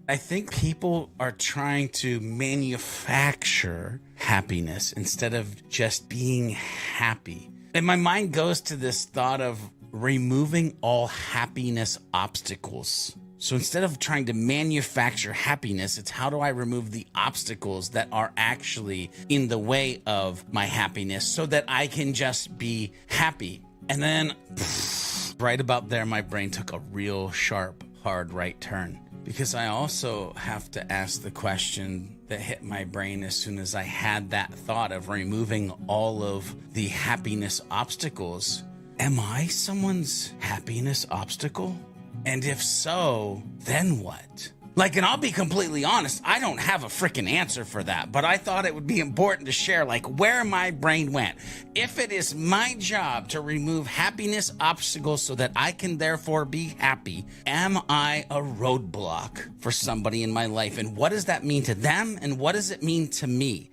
I think people are trying to manufacture happiness instead of just being happy. And my mind goes to this thought of removing all happiness obstacles. So instead of trying to manufacture happiness, it's how do I remove the obstacles that are actually in the way of my happiness so that I can just be happy. And then right about there, my brain took a real sharp, hard right turn. Because I also have to ask the question that hit my brain as soon as I had that thought of removing all of the happiness obstacles. Am I someone's happiness obstacle? And if so, then what? And I'll be completely honest, I don't have a freaking answer for that, but I thought it would be important to share where my brain went. If it is my job to remove happiness obstacles so that I can therefore be happy, am I a roadblock for somebody in my life? And what does that mean to them? And what does it mean to me?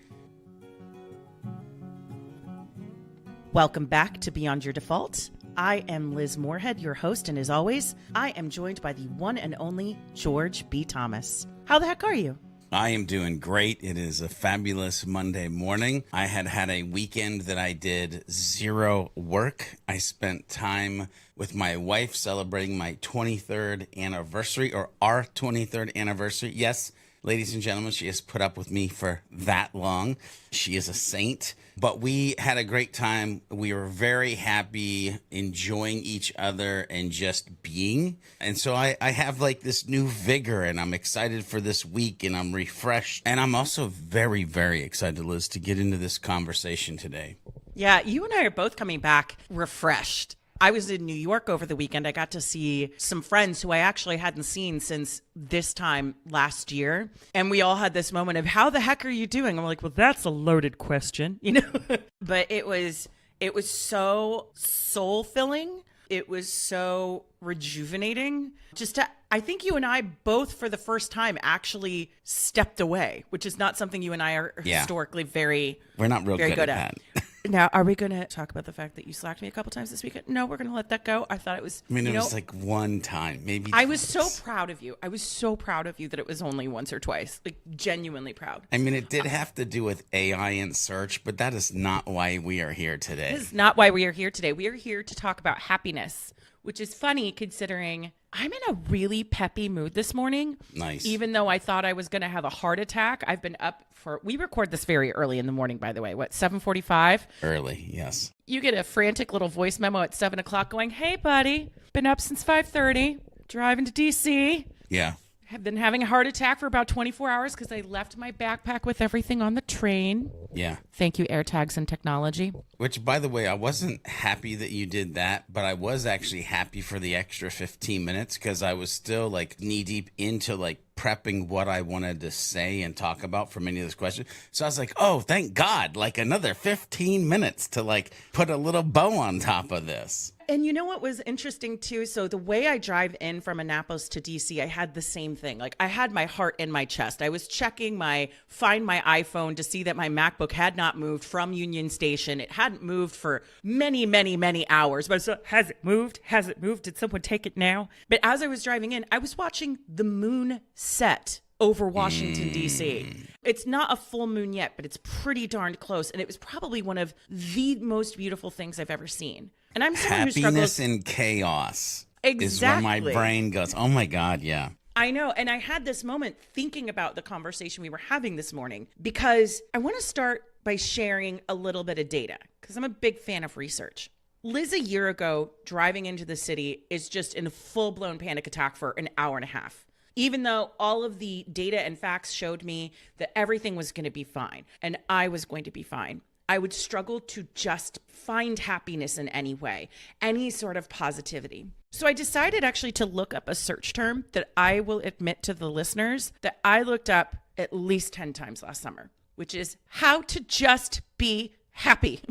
Welcome back to Beyond Your Default. I am Liz Moorhead, your host, and as always, I am joined by the one and only George B. Thomas. How the heck are you? I am doing great. It is a fabulous Monday morning. I had a weekend that I did zero work. I spent time with my wife celebrating my 23rd anniversary, or our 23rd anniversary. Yes, ladies and gentlemen, she has put up with me for that long. She is a saint. But we had a great time. We were very happy, enjoying each other and just being. And so I have this new vigor, and I'm excited for this week, and I'm refreshed. And I'm also very, very excited, Liz, to get into this conversation today. Yeah, you and I are both coming back refreshed. I was in New York over the weekend. I got to see some friends who I actually hadn't seen since this time last year. And we all had this moment of, how the heck are you doing? I'm like, well, that's a loaded question, But it was so soul filling. It was so rejuvenating. I think you and I both, for the first time, actually stepped away, which is not something you and I are historically we're not very good at that. Now, are we going to talk about the fact that you slacked me a couple times this weekend? No, we're going to let that go. I thought it was, it was one time, maybe I was so proud of you. I was so proud of you that it was only once or twice, genuinely proud. It did have to do with AI and search, but that is not why we are here today. This is not why we are here today. We are here to talk about happiness, which is funny considering I'm in a really peppy mood this morning. Nice. Even though I thought I was going to have a heart attack. I've been up we record this very early in the morning, by the way. 7:45? Early, yes. You get a frantic little voice memo at 7 o'clock going, hey, buddy, been up since 5:30, driving to D.C. Yeah. Have been having a heart attack for about 24 hours because I left my backpack with everything on the train. Yeah. Thank you, AirTags and technology. Which, by the way, I wasn't happy that you did that, but I was actually happy for the extra 15 minutes because I was still knee deep into prepping what I wanted to say and talk about for many of those questions. So I was like, oh, thank God, another 15 minutes to put a little bow on top of this. And you know what was interesting too? So the way I drive in from Annapolis to DC, I had the same thing. I had my heart in my chest. I was checking find my iPhone to see that my MacBook had not moved from Union Station. It hadn't moved for many, many, many hours. But so, has it moved? Has it moved? Did someone take it now? But as I was driving in, I was watching the moon set over Washington, D.C. It's not a full moon yet, but it's pretty darned close. And it was probably one of the most beautiful things I've ever seen. And I'm someone who struggles. Happiness and chaos is where my brain goes, oh my God, yeah. I know. And I had this moment thinking about the conversation we were having this morning because I want to start by sharing a little bit of data because I'm a big fan of research. Liz, a year ago, driving into the city is just in a full-blown panic attack for an hour and a half. Even though all of the data and facts showed me that everything was going to be fine and I was going to be fine, I would struggle to just find happiness in any way, any sort of positivity. So I decided actually to look up a search term that I will admit to the listeners that I looked up at least 10 times last summer, which is how to just be happy.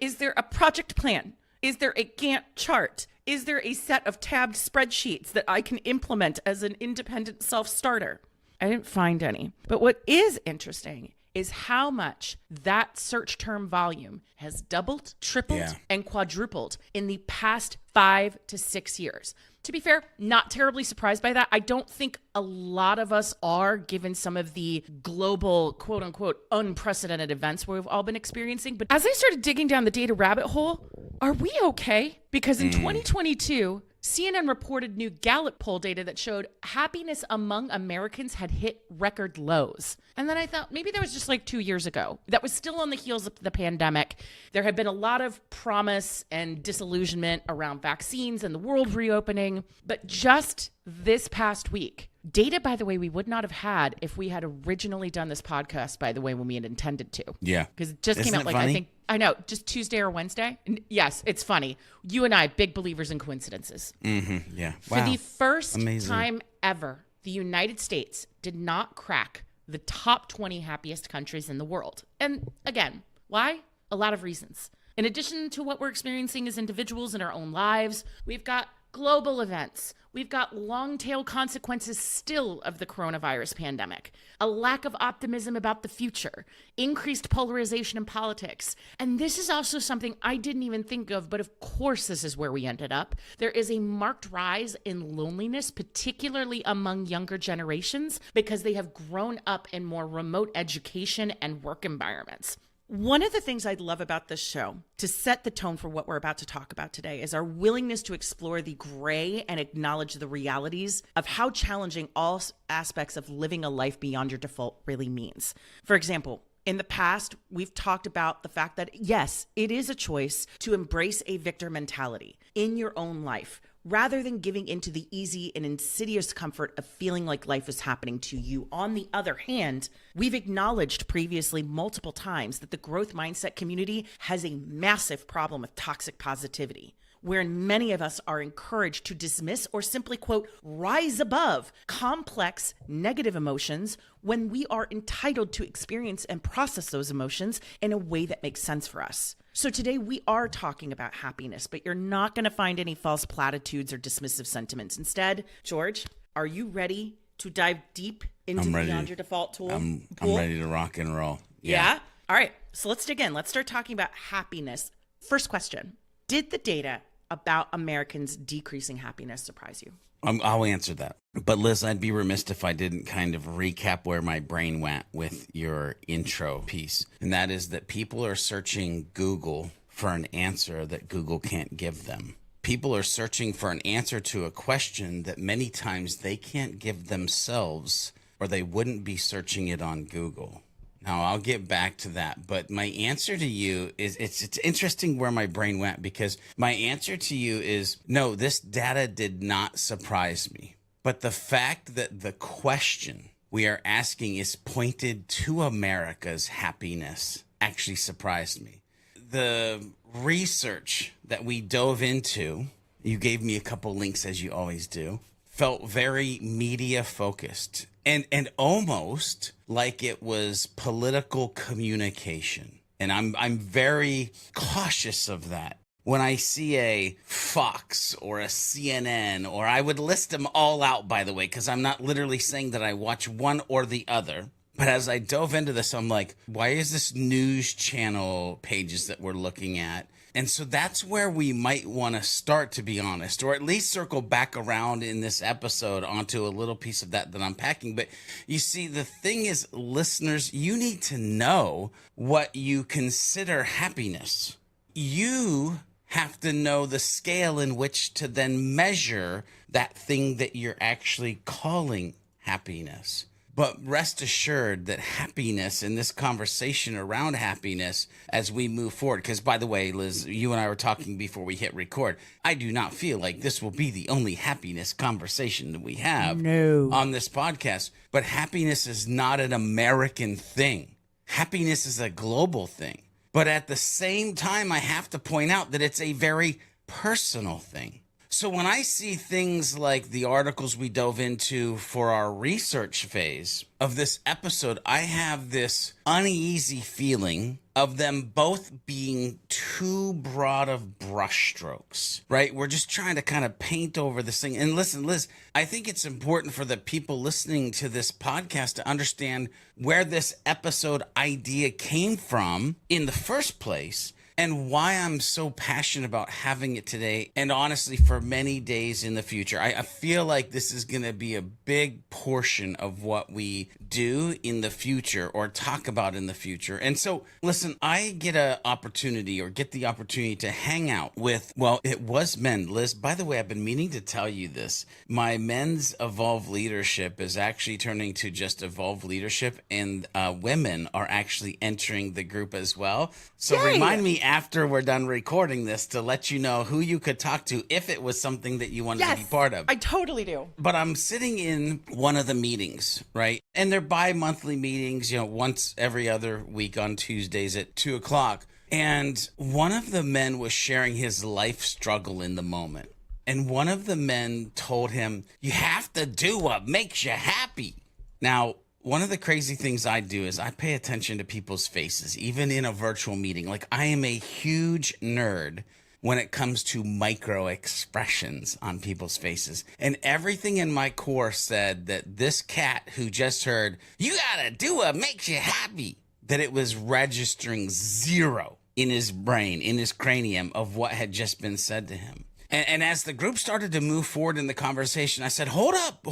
Is there a project plan? Is there a Gantt chart? Is there a set of tabbed spreadsheets that I can implement as an independent self-starter? I didn't find any. But what is interesting is how much that search term volume has doubled, tripled, and quadrupled in the past 5 to 6 years. To be fair, not terribly surprised by that. I don't think a lot of us are, given some of the global, quote unquote, unprecedented events we've all been experiencing. But as I started digging down the data rabbit hole, are we okay? Because in 2022, CNN reported new Gallup poll data that showed happiness among Americans had hit record lows. And then I thought maybe that was just like 2 years ago. That was still on the heels of the pandemic. There had been a lot of promise and disillusionment around vaccines and the world reopening. But just this past week, data, by the way, we would not have had if we had originally done this podcast, by the way, when we had intended to. Yeah. Because it just came out like, funny? I think, I know, just Tuesday or Wednesday. And yes, it's funny. You and I, big believers in coincidences. Mm-hmm. Yeah. Wow. For the first time ever, the United States did not crack the top 20 happiest countries in the world. And again, why? A lot of reasons. In addition to what we're experiencing as individuals in our own lives, we've got global events. We've got long tail consequences still of the coronavirus pandemic, a lack of optimism about the future, increased polarization in politics. And this is also something I didn't even think of, but of course this is where we ended up. There is a marked rise in loneliness, particularly among younger generations, because they have grown up in more remote education and work environments. One of the things I love about this show, to set the tone for what we're about to talk about today, is our willingness to explore the gray and acknowledge the realities of how challenging all aspects of living a life beyond your default really means. For example, in the past, we've talked about the fact that, yes, it is a choice to embrace a victor mentality in your own life, rather than giving into the easy and insidious comfort of feeling like life is happening to you. On the other hand, we've acknowledged previously multiple times that the growth mindset community has a massive problem with toxic positivity, wherein many of us are encouraged to dismiss or simply, quote, rise above complex negative emotions when we are entitled to experience and process those emotions in a way that makes sense for us. So today we are talking about happiness, but you're not going to find any false platitudes or dismissive sentiments. Instead, George, are you ready to dive deep into Beyond Your Default tool? I'm ready to rock and roll. Yeah? All right. So let's dig in. Let's start talking about happiness. First question. Did the data about Americans decreasing happiness surprise you? I'll answer that. But Liz, I'd be remiss if I didn't kind of recap where my brain went with your intro piece. And that is that people are searching Google for an answer that Google can't give them. People are searching for an answer to a question that many times they can't give themselves, or they wouldn't be searching it on Google. Now, I'll get back to that, but my answer to you is, it's interesting where my brain went, because my answer to you is, no, this data did not surprise me. But the fact that the question we are asking is pointed to America's happiness actually surprised me. The research that we dove into, you gave me a couple links as you always do, felt very media focused. And almost like it was political communication. And I'm very cautious of that. When I see a Fox or a CNN, or I would list them all out, by the way, because I'm not literally saying that I watch one or the other. But as I dove into this, I'm like, why is this news channel pages that we're looking at? And so that's where we might want to start, to be honest, or at least circle back around in this episode onto a little piece of that I'm packing. But you see, the thing is, listeners, you need to know what you consider happiness. You have to know the scale in which to then measure that thing that you're actually calling happiness. But rest assured that happiness, in this conversation around happiness as we move forward, because by the way, Liz, you and I were talking before we hit record, I do not feel like this will be the only happiness conversation that we have on this podcast. But happiness is not an American thing. Happiness is a global thing. But at the same time, I have to point out that it's a very personal thing. So when I see things like the articles we dove into for our research phase of this episode, I have this uneasy feeling of them both being too broad of brushstrokes, right? We're just trying to kind of paint over this thing. And listen, Liz, I think it's important for the people listening to this podcast to understand where this episode idea came from in the first place, and why I'm so passionate about having it today, and honestly, for many days in the future. I feel like this is going to be a big portion of what we do in the future or talk about in the future. And so, listen, I get the opportunity to hang out with, well, it was men. Liz, by the way, I've been meaning to tell you this. My men's Evolve Leadership is actually turning to just Evolve Leadership, and women are actually entering the group as well. So Yay! Remind me after we're done recording this to let you know who you could talk to if it was something that you wanted to be part of. I totally do. But I'm sitting in one of the meetings, right? And they're bi-monthly meetings, once every other week on Tuesdays at 2:00. And one of the men was sharing his life struggle in the moment. And one of the men told him, you have to do what makes you happy. Now, one of the crazy things I do is I pay attention to people's faces, even in a virtual meeting. Like, I am a huge nerd when it comes to micro expressions on people's faces. And everything in my core said that this cat who just heard, you gotta do what makes you happy, that it was registering zero in his brain, in his cranium, of what had just been said to him. And as the group started to move forward in the conversation, I said, hold up,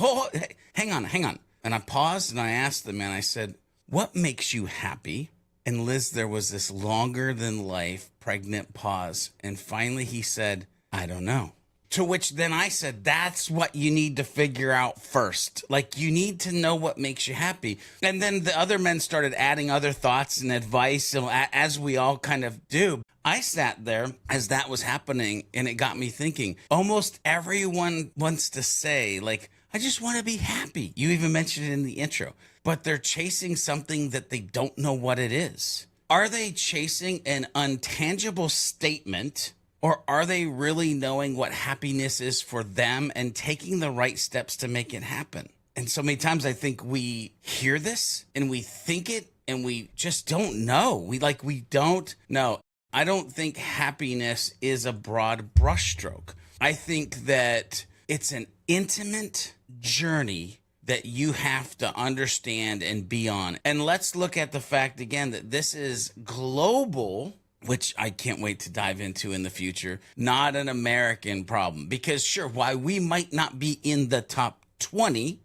hang on. And I paused and I asked the man, I said, what makes you happy? And Liz, there was this longer than life pregnant pause. And finally he said, I don't know. To which then I said, that's what you need to figure out first. Like, you need to know what makes you happy. And then the other men started adding other thoughts and advice, as we all kind of do. I sat there as that was happening, and it got me thinking. Almost everyone wants to say, like, I just want to be happy. You even mentioned it in the intro. But they're chasing something that they don't know what it is. Are they chasing an untangible statement, or are they really knowing what happiness is for them and taking the right steps to make it happen? And so many times I think we hear this and we think it and we just don't know. We don't know. I don't think happiness is a broad brushstroke. I think that it's an intimate journey that you have to understand and be on. And let's look at the fact again that this is global, which I can't wait to dive into in the future, not an American problem. Because sure, while we might not be in the top 20,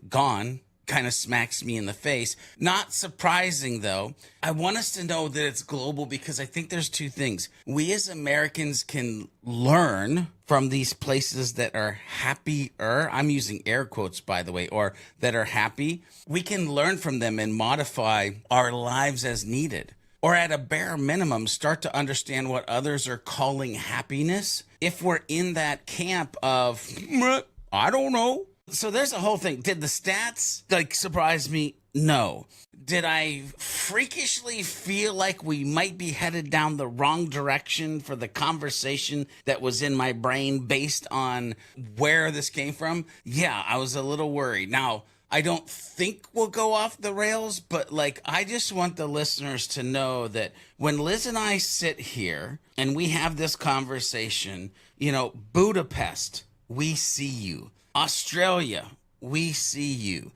gone, kind of smacks me in the face. Not surprising, though. I want us to know that it's global because I think there's two things. We as Americans can learn from these places that are happier. I'm using air quotes, by the way, or that are happy. We can learn from them and modify our lives as needed. Or at a bare minimum, start to understand what others are calling happiness. If we're in that camp of, I don't know. So there's a whole thing. Did the stats surprise me? No. Did I freakishly feel like we might be headed down the wrong direction for the conversation that was in my brain based on where this came from? Yeah, I was a little worried. Now, I don't think we'll go off the rails, but I just want the listeners to know that when Liz and I sit here and we have this conversation, Budapest, we see you. Australia, we see you.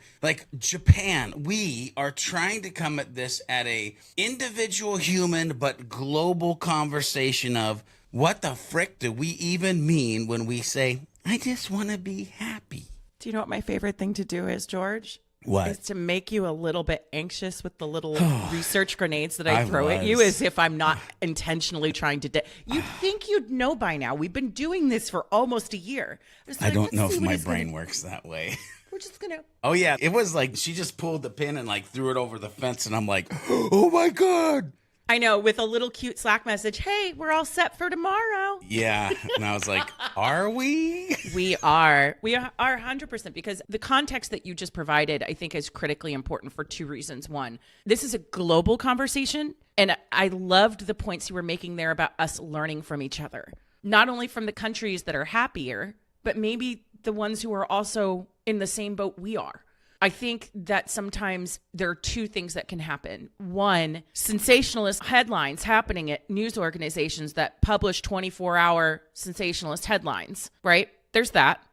Japan, we are trying to come at this at a individual human but global conversation of what the frick do we even mean when we say, I just want to be happy. Do you know what my favorite thing to do is, George? What? Is to make you a little bit anxious with the little research grenades that I throw at you, as if I'm not intentionally trying to. You'd think you'd know by now. We've been doing this for almost a year. I don't know if my brain works that way. We're just going to. Oh, yeah. It was she just pulled the pin and threw it over the fence. And I'm like, oh, my God. I know, with a little cute Slack message, hey, we're all set for tomorrow. Yeah. And I was like, are we? We are 100%, because the context that you just provided, I think, is critically important for two reasons. One, this is a global conversation. And I loved the points you were making there about us learning from each other. not only from the countries that are happier, but maybe the ones who are also in the same boat we are. I think that sometimes there are two things that can happen. One, sensationalist headlines happening at news organizations that publish 24-hour sensationalist headlines, right? There's that.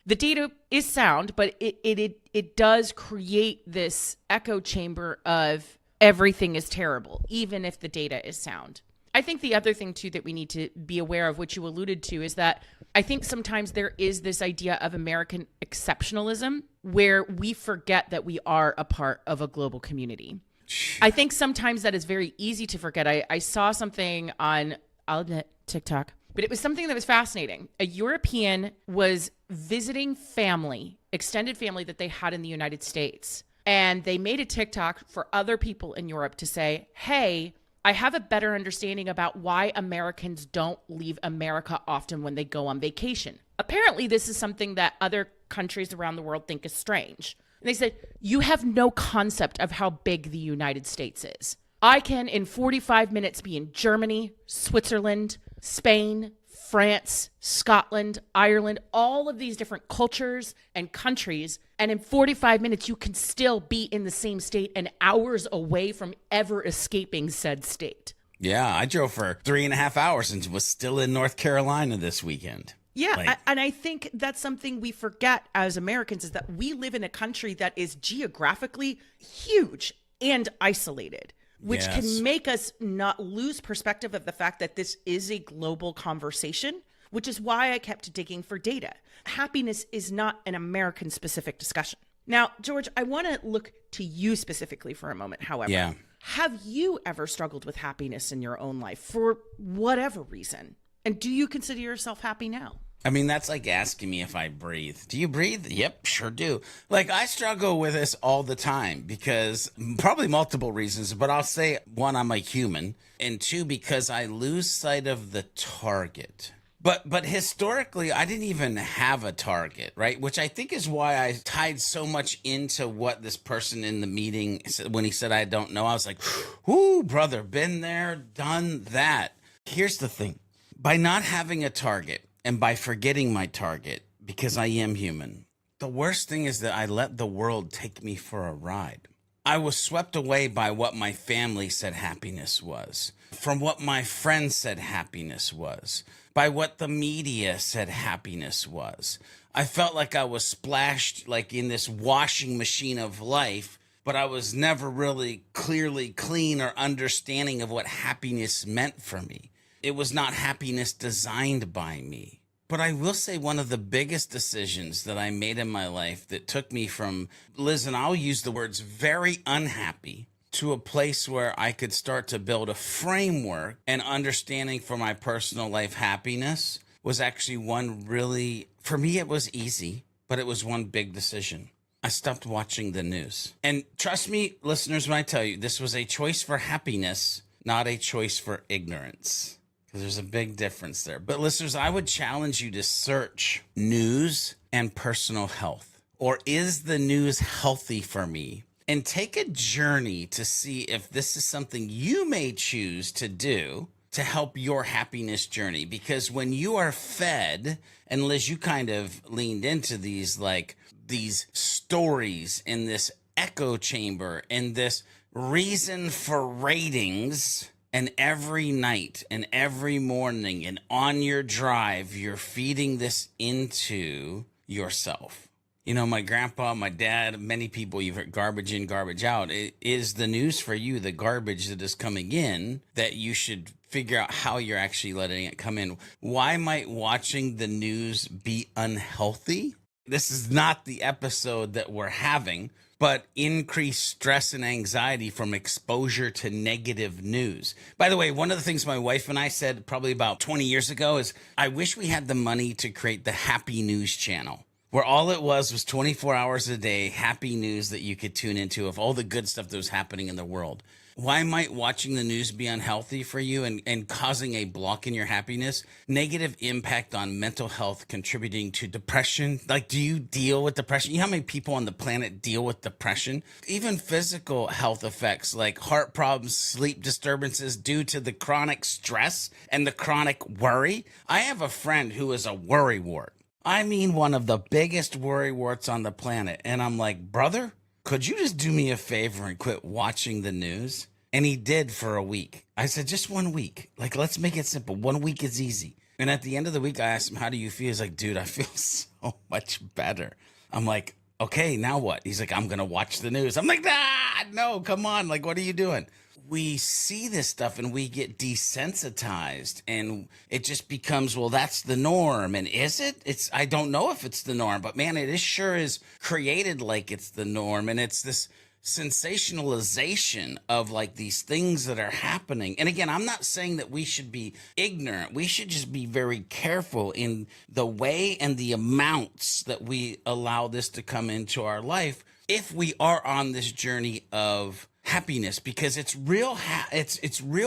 The data is sound, but it does create this echo chamber of everything is terrible, even if the data is sound. I think the other thing, too, that we need to be aware of, which you alluded to, is that I think sometimes there is this idea of American exceptionalism where we forget that we are a part of a global community. I think sometimes that is very easy to forget. I saw something on, I'll admit, TikTok, but it was something that was fascinating. A European was visiting family, extended family that they had in the United States. And they made a TikTok for other people in Europe to say, hey, I have a better understanding about why Americans don't leave America often when they go on vacation. Apparently, this is something that other countries around the world think is strange. And they said, you have no concept of how big the United States is. I can, in 45 minutes, be in Germany, Switzerland, Spain, France, Scotland, Ireland, all of these different cultures and countries. And in 45 minutes, you can still be in the same state and hours away from ever escaping said state. Yeah, I drove for 3.5 hours and was still in North Carolina this weekend. Yeah, and I think that's something we forget as Americans is that we live in a country that is geographically huge and isolated, which can make us not lose perspective of the fact that this is a global conversation, which is why I kept digging for data. Happiness is not an American-specific discussion. Now, George, I want to look to you specifically for a moment, however. Yeah. Have you ever struggled with happiness in your own life for whatever reason? And do you consider yourself happy now? I mean, that's like asking me if I breathe. Do you breathe? Yep, sure do. Like, I struggle with this all the time because probably multiple reasons, but I'll say one, I'm a human, and two, because I lose sight of the target. But historically, I didn't even have a target, right? Which I think is why I tied so much into what this person in the meeting said when he said, I don't know. I was like, whoo, brother, been there, done that. Here's the thing. By not having a target and by forgetting my target, because I am human, the worst thing is that I let the world take me for a ride. I was swept away by what my family said happiness was, from what my friends said happiness was, by what the media said happiness was. I felt like I was splashed like in this washing machine of life, but I was never really clearly clean or understanding of what happiness meant for me. It was not happiness designed by me. But I will say one of the biggest decisions that I made in my life that took me from, Liz, and I'll use the words very unhappy, to a place where I could start to build a framework and understanding for my personal life happiness was actually one really, for me it was easy, but it was one big decision. I stopped watching the news. And trust me, listeners, when I tell you, this was a choice for happiness, not a choice for ignorance. Because there's a big difference there. But listeners, I would challenge you to search news and personal health. Or is the news healthy for me? And take a journey to see if this is something you may choose to do to help your happiness journey. Because when you are fed, and Liz, you kind of leaned into these stories in this echo chamber and this reason for ratings, and every night and every morning and on your drive, you're feeding this into yourself. You know, my grandpa, my dad, many people, you've heard garbage in, garbage out. It is the news for you, the garbage that is coming in, that you should figure out how you're actually letting it come in. Why might watching the news be unhealthy? This is not the episode that we're having, but increased stress and anxiety from exposure to negative news. By the way, one of the things my wife and I said probably about 20 years ago is, I wish we had the money to create the Happy News channel, where all it was 24 hours a day, happy news that you could tune into of all the good stuff that was happening in the world. Why might watching the news be unhealthy for you and causing a block in your happiness? Negative impact on mental health, contributing to depression. Like, do you deal with depression? You know how many people on the planet deal with depression? Even physical health effects like heart problems, sleep disturbances due to the chronic stress and the chronic worry. I have a friend who is a worrywart. I mean, one of the biggest worrywarts on the planet. And I'm like, brother, could you just do me a favor and quit watching the news? And he did for a week. I said, just 1 week. Like, let's make it simple. 1 week is easy. And at the end of the week, I asked him, how do you feel? He's like, dude, I feel so much better. I'm like, okay, now what? He's like, I'm going to watch the news. I'm like, no, come on. Like, what are you doing? We see this stuff and we get desensitized and it just becomes, well, that's the norm. And is it? I don't know if it's the norm, but man, it is sure is created like it's the norm. And it's this sensationalization of like these things that are happening. And again, I'm not saying that we should be ignorant. We should just be very careful in the way and the amounts that we allow this to come into our life if we are on this journey of happiness, because it's real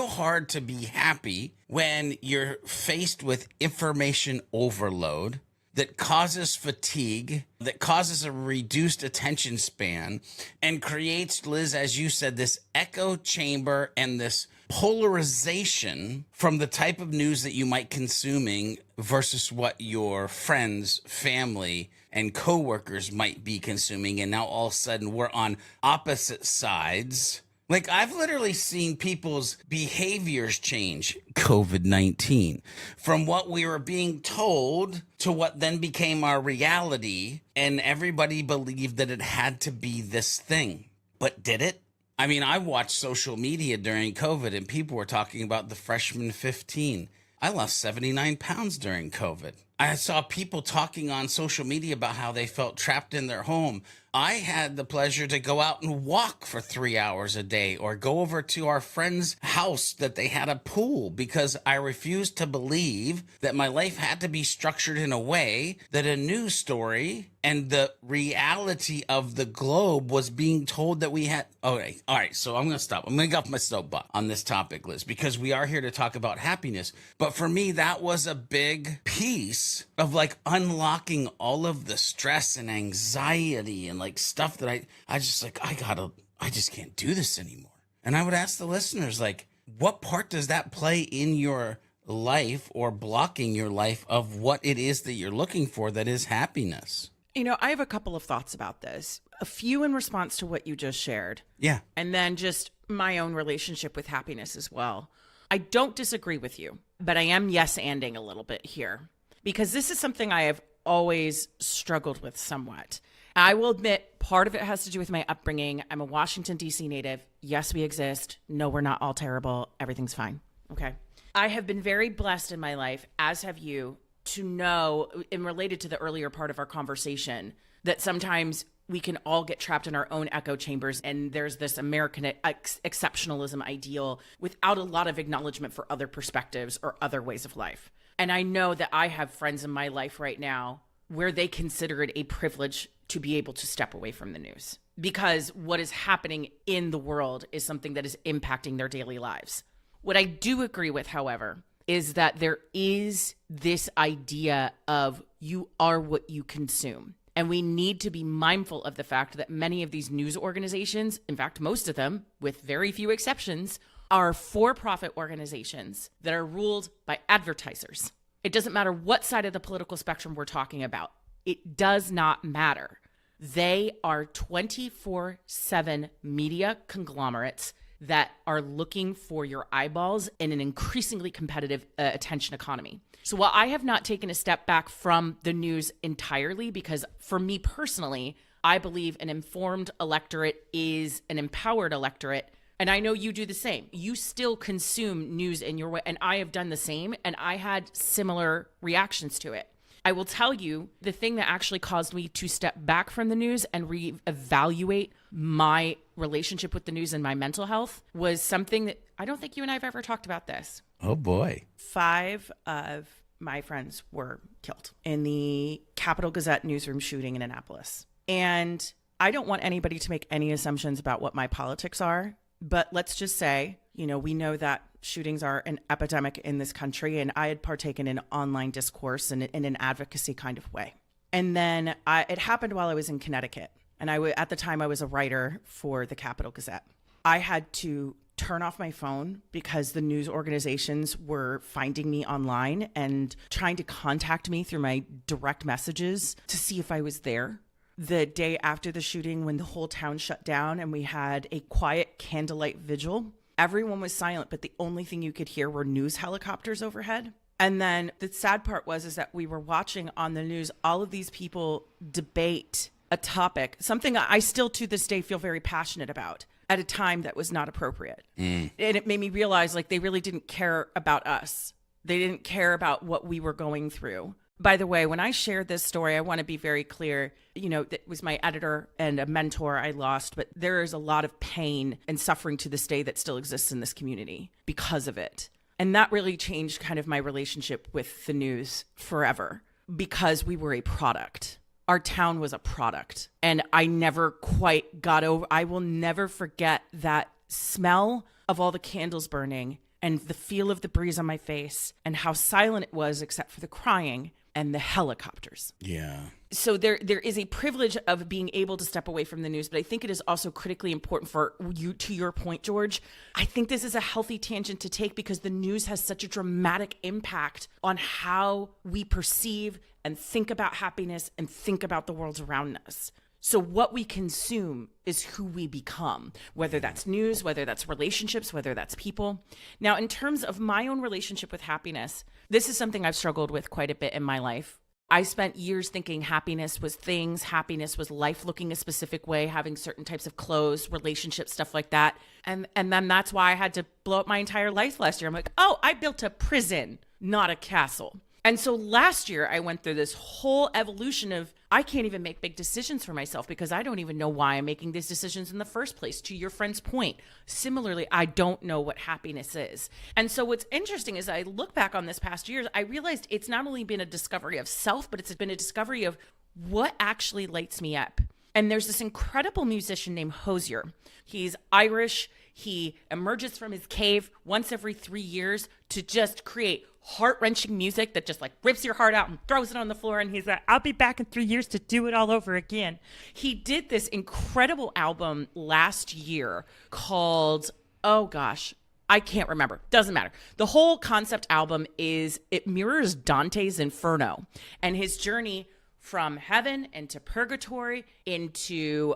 hard to be happy when you're faced with information overload that causes fatigue, that causes a reduced attention span, and creates, Liz, as you said, this echo chamber and this polarization from the type of news that you might consuming versus what your friends, family, and coworkers might be consuming. And now all of a sudden we're on opposite sides. Like, I've literally seen people's behaviors change, COVID-19, from what we were being told to what then became our reality. And everybody believed that it had to be this thing. But did it? I mean, I watched social media during COVID and people were talking about the freshman 15. I lost 79 pounds during COVID. I saw people talking on social media about how they felt trapped in their home. I had the pleasure to go out and walk for 3 hours a day or go over to our friend's house that they had a pool, because I refused to believe that my life had to be structured in a way that a news story and the reality of the globe was being told that we had. Okay. All right. So I'm going to stop. I'm going to get off my soapbox on this topic, Liz, because we are here to talk about happiness. But for me, that was a big piece of like unlocking all of the stress and anxiety and like stuff that I just can't do this anymore. And I would ask the listeners, like, what part does that play in your life or blocking your life of what it is that you're looking for that is happiness? You know, I have a couple of thoughts about this, a few in response to what you just shared. Yeah. And then just my own relationship with happiness as well. I don't disagree with you, but I am yes-anding a little bit here, because this is something I have always struggled with somewhat. I will admit part of it has to do with my upbringing. I'm a Washington, D.C. native. Yes, we exist. No, we're not all terrible. Everything's fine. Okay. I have been very blessed in my life, as have you, to know, and related to the earlier part of our conversation, that sometimes we can all get trapped in our own echo chambers, and there's this American exceptionalism ideal without a lot of acknowledgement for other perspectives or other ways of life. And I know that I have friends in my life right now where they consider it a privilege to be able to step away from the news, because what is happening in the world is something that is impacting their daily lives. What I do agree with, however, is that there is this idea of you are what you consume. And we need to be mindful of the fact that many of these news organizations, in fact, most of them, with very few exceptions, are for-profit organizations that are ruled by advertisers. It doesn't matter what side of the political spectrum we're talking about. It does not matter. They are 24/7 media conglomerates that are looking for your eyeballs in an increasingly competitive attention economy. So while I have not taken a step back from the news entirely, because for me personally, I believe an informed electorate is an empowered electorate, and I know you do the same. You still consume news in your way, and I have done the same, and I had similar reactions to it. I will tell you, the thing that actually caused me to step back from the news and reevaluate my relationship with the news and my mental health was something that I don't think you and I have ever talked about this. Oh, boy. 5 of my friends were killed in the Capitol Gazette newsroom shooting in Annapolis. And I don't want anybody to make any assumptions about what my politics are. But let's just say, we know that shootings are an epidemic in this country, and I had partaken in online discourse and in an advocacy kind of way. And then it happened while I was in Connecticut. And at the time I was a writer for the Capital Gazette. I had to turn off my phone because the news organizations were finding me online and trying to contact me through my direct messages to see if I was there. The day after the shooting, when the whole town shut down and we had a quiet candlelight vigil, everyone was silent, but the only thing you could hear were news helicopters overhead. And then the sad part is that we were watching on the news all of these people debate a topic, something I still to this day feel very passionate about, at a time that was not appropriate. And it made me realize they really didn't care about us. They didn't care about what we were going through. By the way, when I shared this story, I want to be very clear, that was my editor and a mentor I lost, but there is a lot of pain and suffering to this day that still exists in this community because of it. And that really changed kind of my relationship with the news forever, because we were a product. Our town was a product, and I never quite got over. I will never forget that smell of all the candles burning and the feel of the breeze on my face and how silent it was except for the crying and the helicopters. Yeah. So there is a privilege of being able to step away from the news, but I think it is also critically important for you, to your point, George. I think this is a healthy tangent to take because the news has such a dramatic impact on how we perceive and think about happiness and think about the world around us. So what we consume is who we become, whether that's news, whether that's relationships, whether that's people. Now, in terms of my own relationship with happiness, this is something I've struggled with quite a bit in my life. I spent years thinking happiness was things, happiness was life looking a specific way, having certain types of clothes, relationships, stuff like that. And then that's why I had to blow up my entire life last year. I'm like, oh, I built a prison, not a castle. And so last year I went through this whole evolution of I can't even make big decisions for myself because I don't even know why I'm making these decisions in the first place. To your friend's point, similarly, I don't know what happiness is. And so what's interesting is I look back on this past year, I realized it's not only been a discovery of self, but it's been a discovery of what actually lights me up. And there's this incredible musician named Hozier. He's Irish. He emerges from his cave once every 3 years to just create heart-wrenching music that just rips your heart out and throws it on the floor. And he's like, I'll be back in 3 years to do it all over again. He did this incredible album last year called, oh gosh, I can't remember. Doesn't matter. The whole concept album it mirrors Dante's Inferno and his journey from heaven into purgatory, into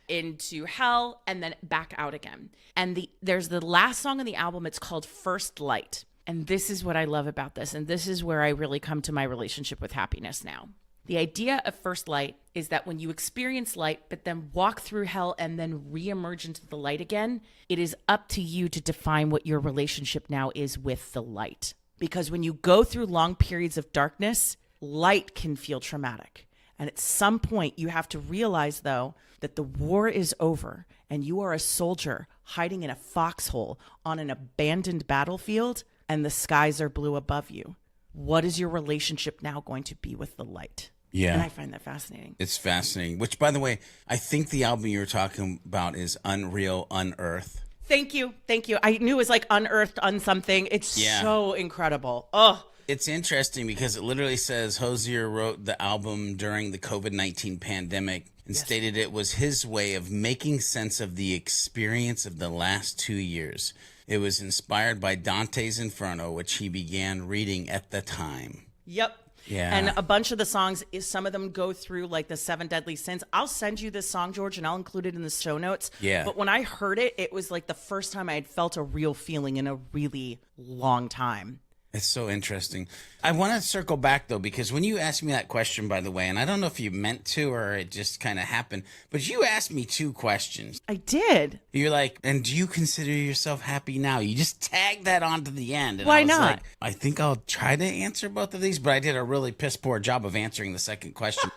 into hell, and then back out again. And there's the last song on the album. It's called First Light. And this is what I love about this. And this is where I really come to my relationship with happiness now. The idea of first light is that when you experience light, but then walk through hell and then reemerge into the light again, it is up to you to define what your relationship now is with the light. Because when you go through long periods of darkness, light can feel traumatic. And at some point, you have to realize, though, that the war is over and you are a soldier hiding in a foxhole on an abandoned battlefield, and the skies are blue above you. What is your relationship now going to be with the light? Yeah. And I find that fascinating. It's fascinating, which, by the way, I think the album you were talking about is Unreal Unearth. Thank you. Thank you. I knew it was unearthed on something. It's so incredible. Oh, it's interesting because it literally says Hozier wrote the album during the COVID-19 pandemic and stated it was his way of making sense of the experience of the last 2 years. It was inspired by Dante's Inferno, which he began reading at the time. Yep. Yeah. And a bunch of the songs, some of them go through the 7 deadly sins. I'll send you this song, George, and I'll include it in the show notes. Yeah. But when I heard it, it was the first time I had felt a real feeling in a really long time. It's so interesting. I want to circle back, though, because when you asked me that question, by the way, and I don't know if you meant to or it just kind of happened, but you asked me 2 questions. I did. You're like, and do you consider yourself happy now? You just tagged that on to the end. And Why I was not? Like, I think I'll try to answer both of these, but I did a really piss poor job of answering the second question.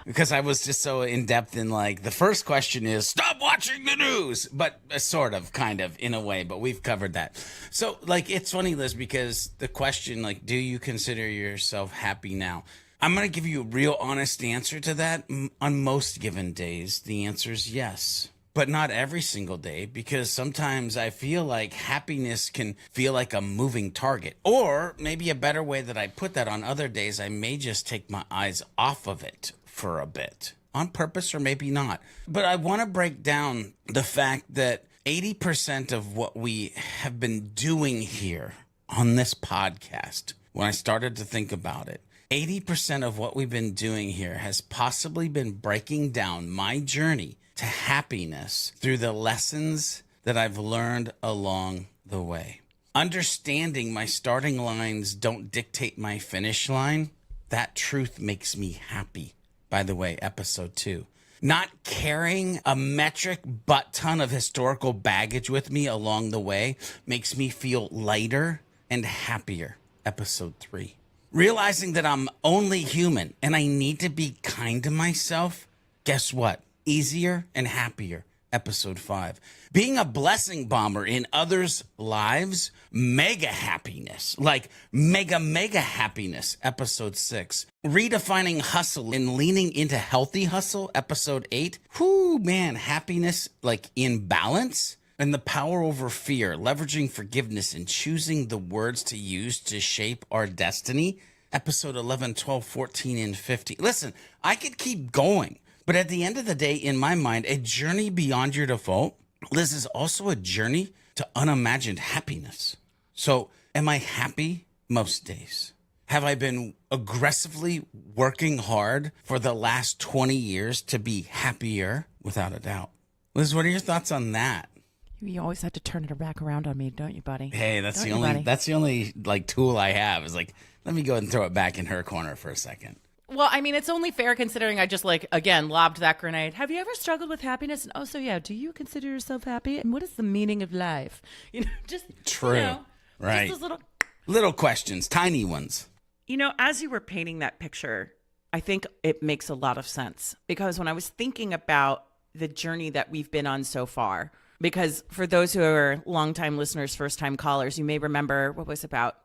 Because I was just so in-depth in the first question is, stop watching the news! But sort of, kind of, in a way, but we've covered that. So, it's funny, Liz, because the question, do you consider yourself happy now? I'm going to give you a real honest answer to that. On most given days, the answer is yes. but not every single day, because sometimes I feel like happiness can feel like a moving target. Or maybe a better way that I put that, on other days, I may just take my eyes off of it for a bit, on purpose or maybe not. But I want to break down the fact that 80% of what we have been doing here on this podcast, when I started to think about it, 80% of what we've been doing here has possibly been breaking down my journey to happiness through the lessons that I've learned along the way. Understanding my starting lines don't dictate my finish line. That truth makes me happy. By the way, episode 2. Not carrying a metric butt ton of historical baggage with me along the way makes me feel lighter and happier. Episode 3. Realizing that I'm only human and I need to be kind to myself. Guess what? Easier and happier. Episode 5. Being a blessing bomber in others' lives. Mega happiness. Like mega happiness. Episode 6. Redefining hustle and leaning into healthy hustle. Episode 8. Whoo, man, happiness like in balance. And the power over fear. Leveraging forgiveness and choosing the words to use to shape our destiny. Episode 11, 12, 14, and 15. Listen, I could keep going. But at the end of the day, in my mind, a journey beyond your default, Liz, is also a journey to unimagined happiness. So am I happy most days? Have I been aggressively working hard for the last 20 years to be happier? Without a doubt. Liz, what are your thoughts on that? You always have to turn it back around on me, don't you, buddy? Hey, that's the only like tool I have, is like, let me go ahead and throw it back in her corner for a second. Well, I mean, it's only fair considering I just again, lobbed that grenade. Have you ever struggled with happiness? And also, yeah, do you consider yourself happy? And what is the meaning of life? Just true. Right. Just those little questions, tiny ones. As you were painting that picture, I think it makes a lot of sense, because when I was thinking about the journey that we've been on so far, because for those who are longtime listeners, first-time callers, you may remember what was about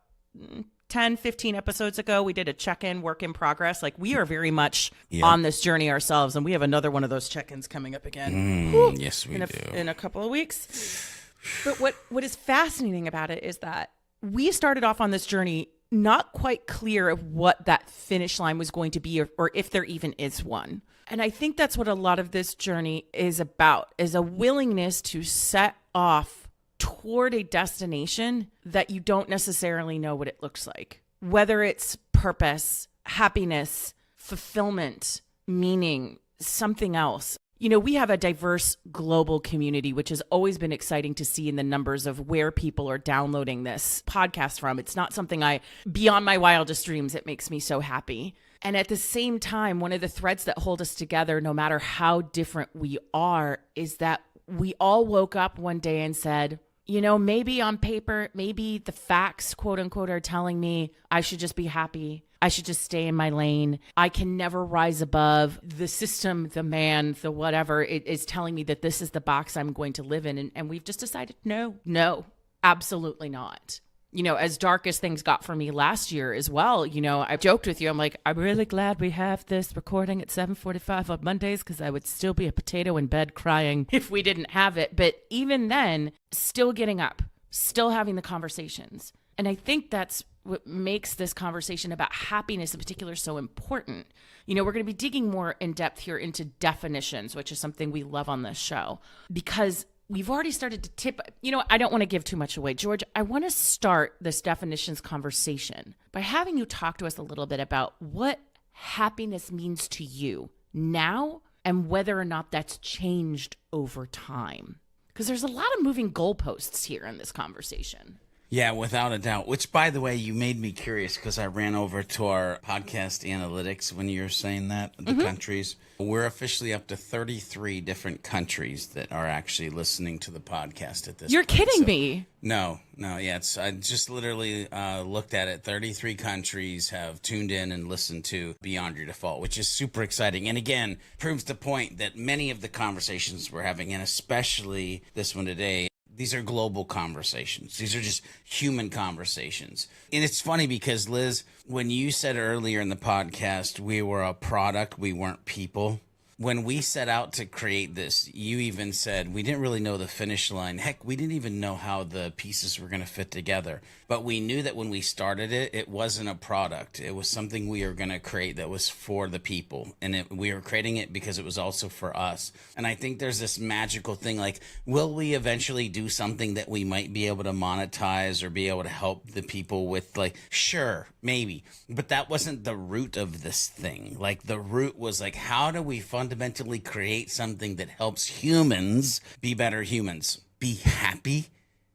10, 15 episodes ago, we did a check-in, work in progress. We are very much on this journey ourselves, and we have another one of those check-ins coming up again. Yes, we do. In a couple of weeks. But what is fascinating about it is that we started off on this journey not quite clear of what that finish line was going to be, or if there even is one. And I think that's what a lot of this journey is about, is a willingness to set off toward a destination that you don't necessarily know what it looks like. Whether it's purpose, happiness, fulfillment, meaning, something else. We have a diverse global community, which has always been exciting to see in the numbers of where people are downloading this podcast from. It's not something beyond my wildest dreams, it makes me so happy. And at the same time, one of the threads that hold us together, no matter how different we are, is that we all woke up one day and said, maybe on paper, maybe the facts, quote unquote, are telling me I should just be happy. I should just stay in my lane. I can never rise above the system, the man, the whatever. It is telling me that this is the box I'm going to live in. And we've just decided, no, absolutely not. As dark as things got for me last year as well, I joked with you. I'm like, I'm really glad we have this recording at 7:45 on Mondays, because I would still be a potato in bed crying if we didn't have it. But even then, still getting up, still having the conversations. And I think that's what makes this conversation about happiness in particular so important. We're going to be digging more in depth here into definitions, which is something we love on this show, because we've already started to tip. I don't want to give too much away. George, I want to start this definitions conversation by having you talk to us a little bit about what happiness means to you now and whether or not that's changed over time. Because there's a lot of moving goalposts here in this conversation. Yeah, without a doubt. Which, by the way, you made me curious, because I ran over to our podcast analytics when you were saying that, the countries. We're officially up to 33 different countries that are actually listening to the podcast at this You're point. kidding me. No. Yeah, I just literally looked at it. 33 countries have tuned in and listened to Beyond Your Default, which is super exciting. And again, proves the point that many of the conversations we're having, and especially this one today, these are global conversations. These are just human conversations. And it's funny because, Liz, when you said earlier in the podcast we were a product, we weren't people, when we set out to create this, you even said we didn't really know the finish line. Heck, we didn't even know how the pieces were going to fit together. But we knew that when we started it, it wasn't a product. It was something we were going to create that was for the people. And we were creating it because it was also for us. And I think there's this magical thing, like, will we eventually do something that we might be able to monetize or be able to help the people with? Like, sure, maybe. But that wasn't the root of this thing. Like, the root was like, how do we fundamentally create something that helps humans be better humans, be happy,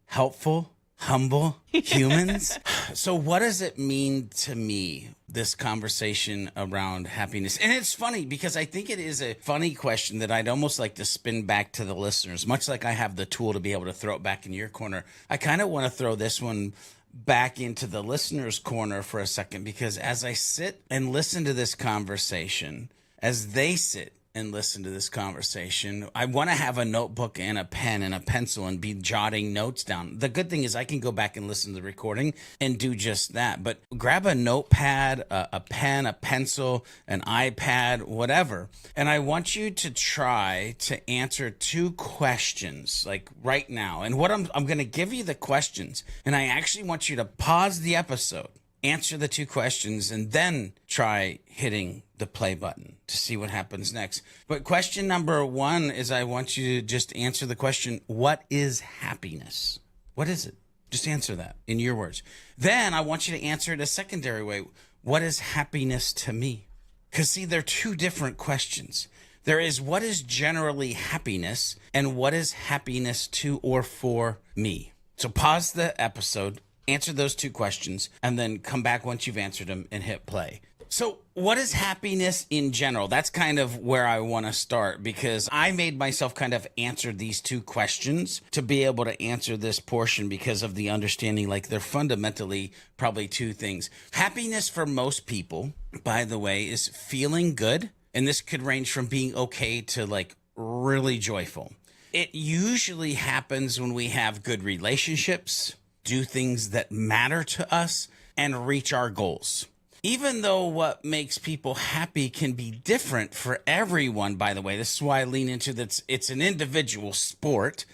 helpful, humble humans? So what does it mean to me, this conversation around happiness? And it's funny because I think it is a funny question that I'd almost like to spin back to the listeners, much like I have the tool to be able to throw it back in your corner. I kind of want to throw this one back into the listener's corner for a second, because as I sit and listen to this conversation, as they sit and listen to this conversation, I want to have a notebook and a pen and a pencil and be jotting notes down. The good thing is I can go back and listen to the recording and do just that. But grab a notepad, a pen, a pencil, an iPad, whatever. And I want you to try to answer 2 questions, like right now. And what I'm going to give you the questions, and I actually want you to pause the episode, answer the 2 questions, and then try hitting the play button to see what happens next. But question number 1 is, I want you to just answer the question, what is happiness? What is it? Just answer that in your words. Then I want you to answer it a secondary way. What is happiness to me? Because see, they're 2 different questions. There is what is generally happiness, and what is happiness to or for me. So pause the episode, answer those 2 questions, and then come back once you've answered them and hit play. So what is happiness in general? That's kind of where I want to start, because I made myself kind of answer these 2 questions to be able to answer this portion, because of the understanding, like, they're fundamentally probably 2 things. Happiness for most people, by the way, is feeling good. And this could range from being okay to like really joyful. It usually happens when we have good relationships, do things that matter to us, and reach our goals. Even though what makes people happy can be different for everyone, by the way, this is why I lean into that. It's an individual sport.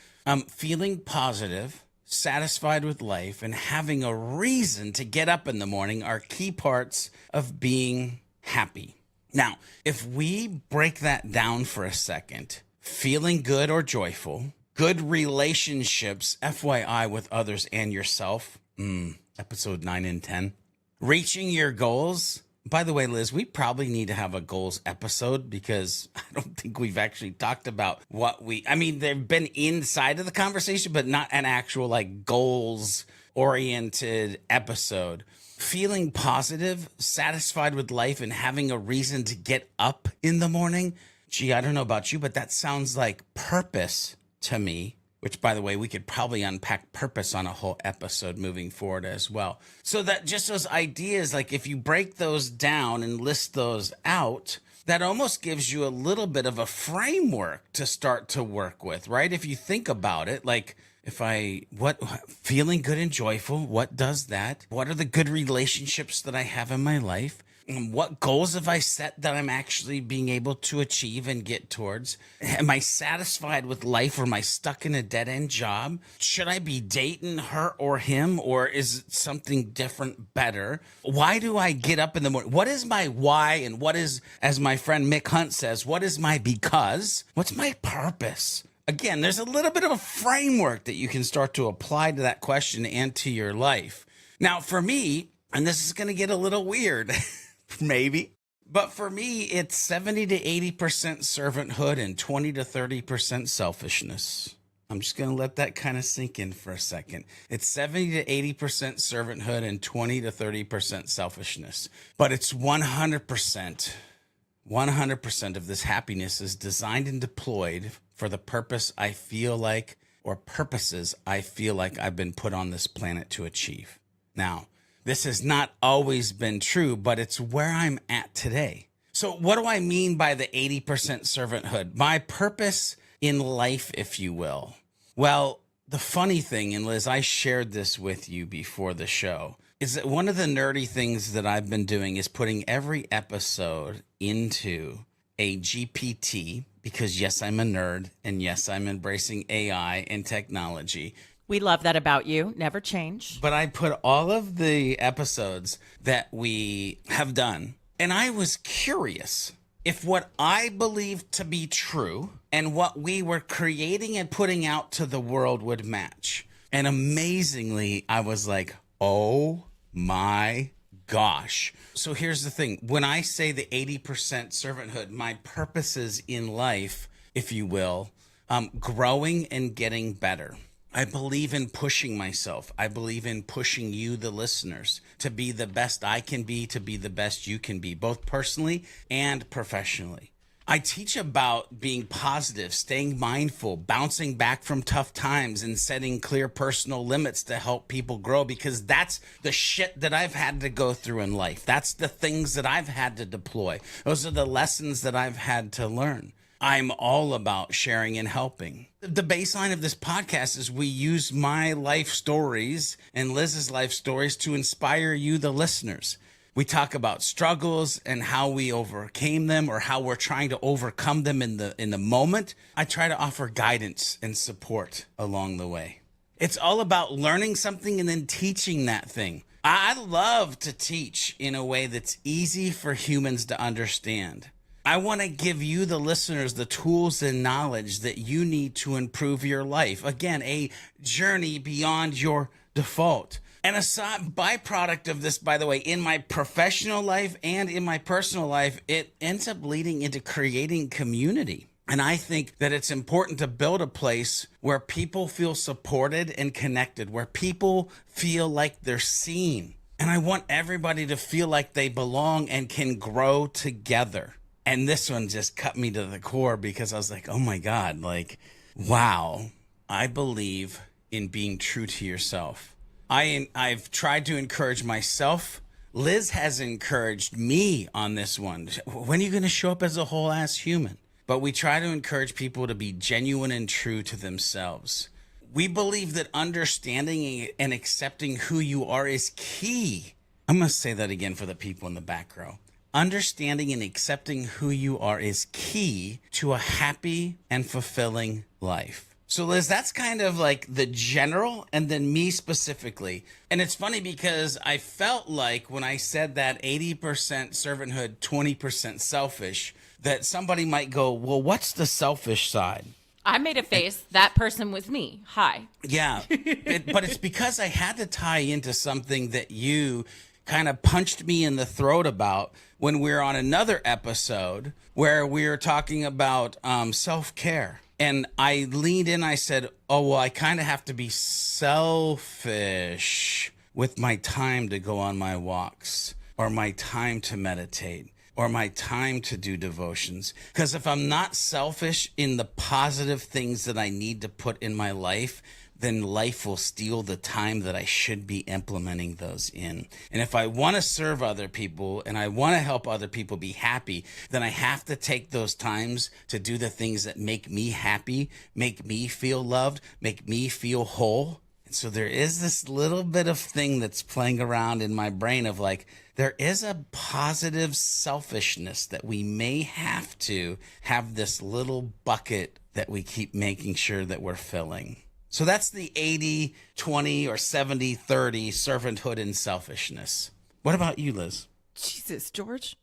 Feeling positive, satisfied with life, and having a reason to get up in the morning are key parts of being happy. Now, if we break that down for a second, feeling good or joyful, good relationships, FYI, with others and yourself, episode 9 and 10, reaching your goals. By the way, Liz, we probably need to have a goals episode, because I don't think we've actually talked about they've been inside of the conversation, but not an actual like goals oriented episode. Feeling positive, satisfied with life, and having a reason to get up in the morning. Gee, I don't know about you, but that sounds like purpose to me. Which, by the way, we could probably unpack purpose on a whole episode moving forward as well. So that just those ideas, like if you break those down and list those out, that almost gives you a little bit of a framework to start to work with, right? If you think about it, like feeling good and joyful, what does that? What are the good relationships that I have in my life? What goals have I set that I'm actually being able to achieve and get towards? Am I satisfied with life, or am I stuck in a dead-end job? Should I be dating her or him, or is it something different better? Why do I get up in the morning? What is my why, and what is, as my friend Mick Hunt says, what is my because? What's my purpose? Again, there's a little bit of a framework that you can start to apply to that question and to your life. Now, for me, and this is going to get a little weird, maybe. But for me, it's 70 to 80% servanthood and 20 to 30% selfishness. I'm just going to let that kind of sink in for a second. It's 70 to 80% servanthood and 20 to 30% selfishness. But it's 100% of this happiness is designed and deployed for the purpose I feel like, or purposes I feel like I've been put on this planet to achieve. Now, this has not always been true, but it's where I'm at today. So what do I mean by the 80% servanthood? My purpose in life, if you will. Well, the funny thing, and Liz, I shared this with you before the show, is that one of the nerdy things that I've been doing is putting every episode into a GPT because, yes, I'm a nerd, and yes, I'm embracing AI and technology. We love that about you. Never change. But I put all of the episodes that we have done, and I was curious if what I believed to be true and what we were creating and putting out to the world would match. And amazingly, I was like, oh my gosh. So here's the thing. When I say the 80% servanthood, my purposes in life, if you will, growing and getting better. I believe in pushing myself. I believe in pushing you, the listeners, to be the best I can be, to be the best you can be, both personally and professionally. I teach about being positive, staying mindful, bouncing back from tough times, and setting clear personal limits to help people grow, because that's the shit that I've had to go through in life. That's the things that I've had to deploy. Those are the lessons that I've had to learn. I'm all about sharing and helping. The baseline of this podcast is we use my life stories and Liz's life stories to inspire you, the listeners. We talk about struggles and how we overcame them or how we're trying to overcome them in the moment. I try to offer guidance and support along the way. It's all about learning something and then teaching that thing. I love to teach in a way that's easy for humans to understand. I want to give you, the listeners, the tools and knowledge that you need to improve your life. Again, a journey beyond your default. And a byproduct of this, by the way, in my professional life and in my personal life, it ends up leading into creating community. And I think that it's important to build a place where people feel supported and connected, where people feel like they're seen. And I want everybody to feel like they belong and can grow together. And this one just cut me to the core because I was like, oh my God, like, wow. I believe in being true to yourself. I've tried to encourage myself. Liz has encouraged me on this one. When are you going to show up as a whole ass human? But we try to encourage people to be genuine and true to themselves. We believe that understanding and accepting who you are is key. I'm going to say that again for the people in the back row. Understanding and accepting who you are is key to a happy and fulfilling life. So Liz, that's kind of like the general and then me specifically. And it's funny because I felt like when I said that 80% servanthood, 20% selfish, that somebody might go, well, what's the selfish side? I made a face. That person was me. Hi. Yeah, but it's because I had to tie into something that you kind of punched me in the throat about when we were on another episode where we were talking about self-care. And I leaned in, I said, oh, well, I kind of have to be selfish with my time to go on my walks or my time to meditate or my time to do devotions. Because if I'm not selfish in the positive things that I need to put in my life, then life will steal the time that I should be implementing those in. And if I want to serve other people and I want to help other people be happy, then I have to take those times to do the things that make me happy, make me feel loved, make me feel whole. And so there is this little bit of thing that's playing around in my brain of like, there is a positive selfishness that we may have to have this little bucket that we keep making sure that we're filling. So that's the 80-20 or 70-30 servanthood and selfishness. What about you, Liz? Jesus, George.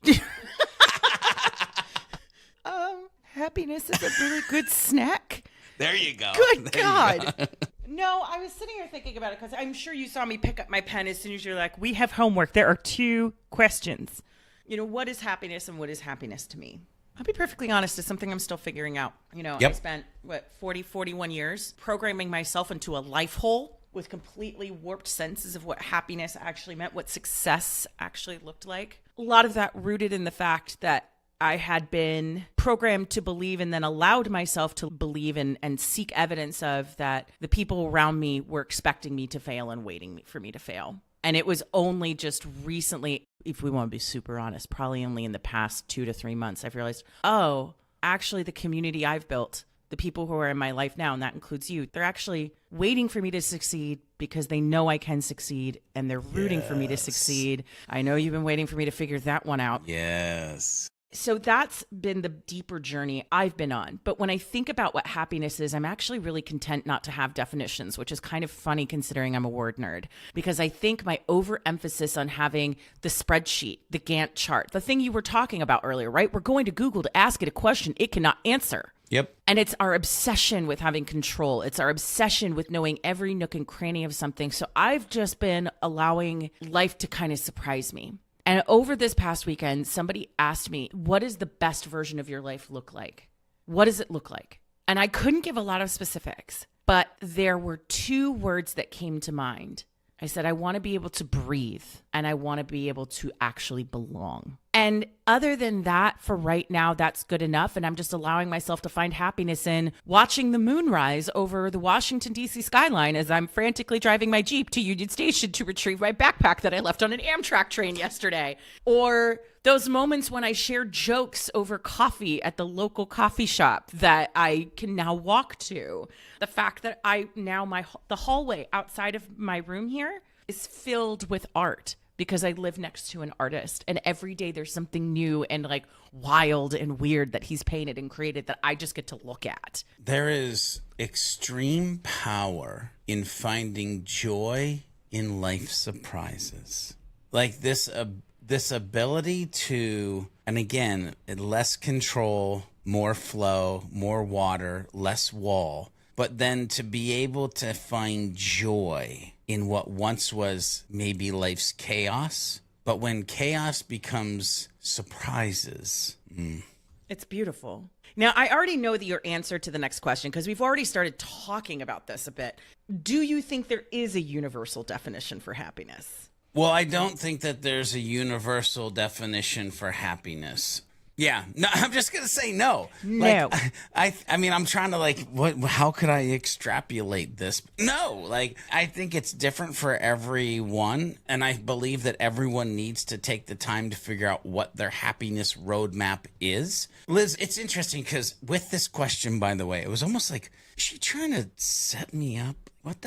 Happiness is a really good snack. There you go. Good God. No, I was sitting here thinking about it because I'm sure you saw me pick up my pen as soon as you're like, we have homework. There are 2 questions. You know, what is happiness and what is happiness to me? I'll be perfectly honest, it's something I'm still figuring out. You know, Yep. I spent, 41 years programming myself into a life hole with completely warped senses of what happiness actually meant, what success actually looked like. A lot of that rooted in the fact that I had been programmed to believe and then allowed myself to believe and seek evidence of that the people around me were expecting me to fail and waiting for me to fail. And it was only just recently, if we want to be super honest, probably only in the past 2 to 3 months, I've realized, oh, actually the community I've built, the people who are in my life now, and that includes you, they're actually waiting for me to succeed because they know I can succeed and they're rooting for me to succeed. I know you've been waiting for me to figure that one out. Yes. So that's been the deeper journey I've been on. But when I think about what happiness is, I'm actually really content not to have definitions, which is kind of funny considering I'm a word nerd, because I think my overemphasis on having the spreadsheet, the Gantt chart, the thing you were talking about earlier, right? We're going to Google to ask it a question it cannot answer. Yep. And it's our obsession with having control. It's our obsession with knowing every nook and cranny of something. So I've just been allowing life to kind of surprise me. And over this past weekend, somebody asked me, what does the best version of your life look like? What does it look like? And I couldn't give a lot of specifics, but there were two words that came to mind. I said, I want to be able to breathe and I want to be able to actually belong. And other than that, for right now, that's good enough. And I'm just allowing myself to find happiness in watching the moon rise over the Washington, D.C. skyline as I'm frantically driving my Jeep to Union Station to retrieve my backpack that I left on an Amtrak train yesterday. Or those moments when I share jokes over coffee at the local coffee shop that I can now walk to. The fact that the hallway outside of my room here is filled with art because I live next to an artist, and every day there's something new and like wild and weird that he's painted and created that I just get to look at. There is extreme power in finding joy in life surprises. Like this ability to, and again, less control, more flow, more water, less wall, but then to be able to find joy in what once was maybe life's chaos. But when chaos becomes surprises. It's beautiful. Now, I already know your answer to the next question because we've already started talking about this a bit. Do you think there is a universal definition for happiness? Well, I don't think that there's a universal definition for happiness. Yeah, no, I'm just going to say no. No. Like, I mean, I'm trying to how could I extrapolate this? No, I think it's different for everyone. And I believe that everyone needs to take the time to figure out what their happiness roadmap is. Liz, it's interesting because with this question, by the way, it was almost like, is she trying to set me up? What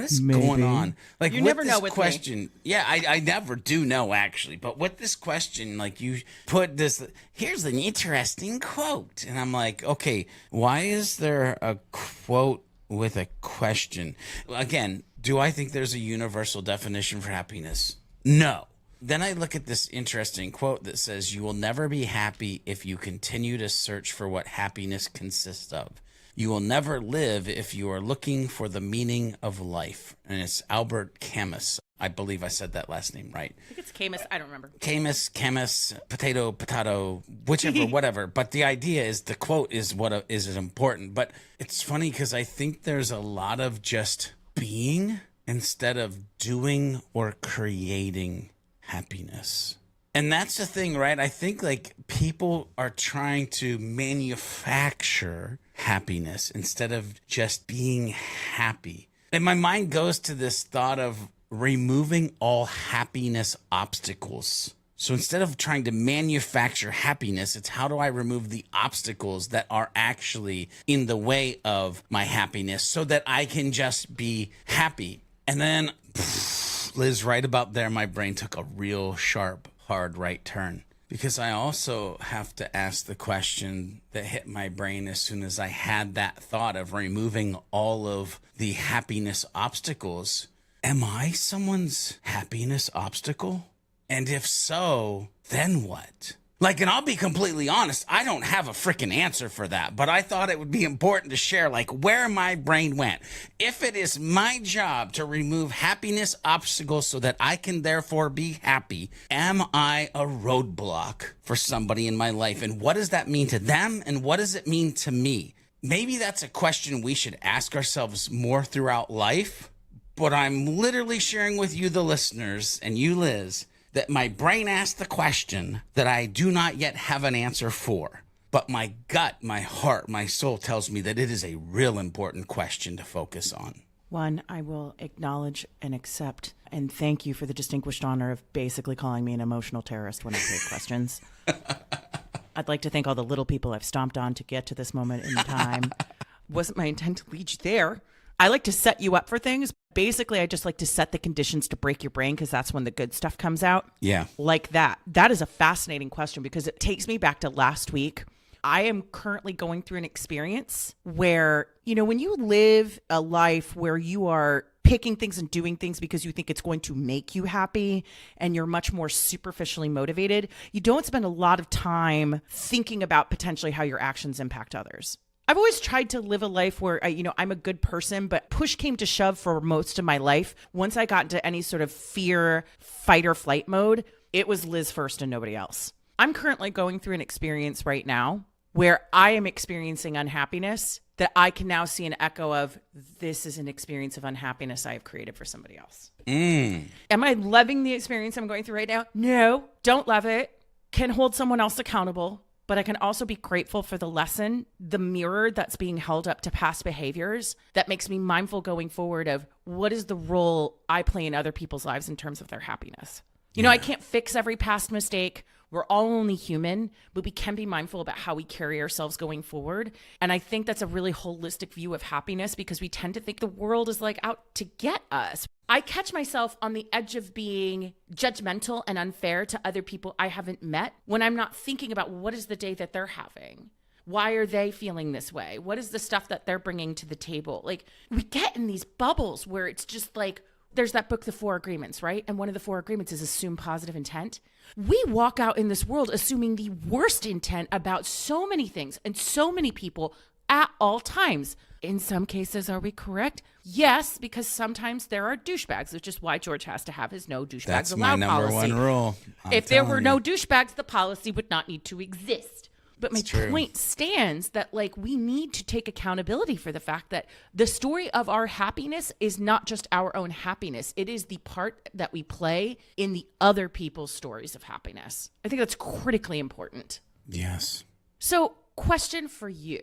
is going on? Like, you with never this know with question, me. Yeah, I never do know actually. But with this question, like you put this, here's an interesting quote, and I'm like, okay, why is there a quote with a question? Again, do I think there's a universal definition for happiness? No. Then I look at this interesting quote that says, "You will never be happy if you continue to search for what happiness consists of. You will never live if you are looking for the meaning of life." And it's Albert Camus. I believe I said that last name right. I think it's Camus. I don't remember. Camus, potato, whichever, whatever. But the idea is the quote is what is important. But it's funny because I think there's a lot of just being instead of doing or creating happiness. And that's the thing, right? I think like people are trying to manufacture happiness instead of just being happy. And my mind goes to this thought of removing all happiness obstacles. So instead of trying to manufacture happiness, it's how do I remove the obstacles that are actually in the way of my happiness so that I can just be happy. And then, Liz, right about there, my brain took a real sharp, hard right turn. Because I also have to ask the question that hit my brain as soon as I had that thought of removing all of the happiness obstacles. Am I someone's happiness obstacle? And if so, then what? Like, and I'll be completely honest, I don't have a freaking answer for that, but I thought it would be important to share, like, where my brain went. If it is my job to remove happiness obstacles so that I can therefore be happy, am I a roadblock for somebody in my life? And what does that mean to them? And what does it mean to me? Maybe that's a question we should ask ourselves more throughout life, but I'm literally sharing with you, the listeners, and you, Liz, that my brain asked the question that I do not yet have an answer for. But my gut, my heart, my soul tells me that it is a real important question to focus on. One, I will acknowledge and accept and thank you for the distinguished honor of basically calling me an emotional terrorist when I create questions. I'd like to thank all the little people I've stomped on to get to this moment in time. Wasn't my intent to lead you there. I like to set you up for things. Basically, I just like to set the conditions to break your brain because that's when the good stuff comes out. Yeah. Like that. That is a fascinating question because it takes me back to last week. I am currently going through an experience where, when you live a life where you are picking things and doing things because you think it's going to make you happy and you're much more superficially motivated, you don't spend a lot of time thinking about potentially how your actions impact others. I've always tried to live a life where, I'm a good person, but push came to shove for most of my life. Once I got into any sort of fear, fight or flight mode, it was Liz first and nobody else. I'm currently going through an experience right now where I am experiencing unhappiness that I can now see an echo of, this is an experience of unhappiness I have created for somebody else. Am I loving the experience I'm going through right now? No, don't love it. Can hold someone else accountable. But I can also be grateful for the lesson, the mirror that's being held up to past behaviors that makes me mindful going forward of what is the role I play in other people's lives in terms of their happiness. I can't fix every past mistake. We're all only human, but we can be mindful about how we carry ourselves going forward. And I think that's a really holistic view of happiness because we tend to think the world is out to get us. I catch myself on the edge of being judgmental and unfair to other people I haven't met when I'm not thinking about what is the day that they're having. Why are they feeling this way? What is the stuff that they're bringing to the table? We get in these bubbles where it's just there's that book, The 4 Agreements, right? And one of the 4 agreements is assume positive intent. We walk out in this world assuming the worst intent about so many things and so many people at all times. In some cases, are we correct? Yes, because sometimes there are douchebags, which is why George has to have his no douchebags allowed policy. That's my number one rule. If there were no douchebags, the policy would not need to exist. But my point stands that we need to take accountability for the fact that the story of our happiness is not just our own happiness. It is the part that we play in the other people's stories of happiness. I think that's critically important. Yes. So, question for you.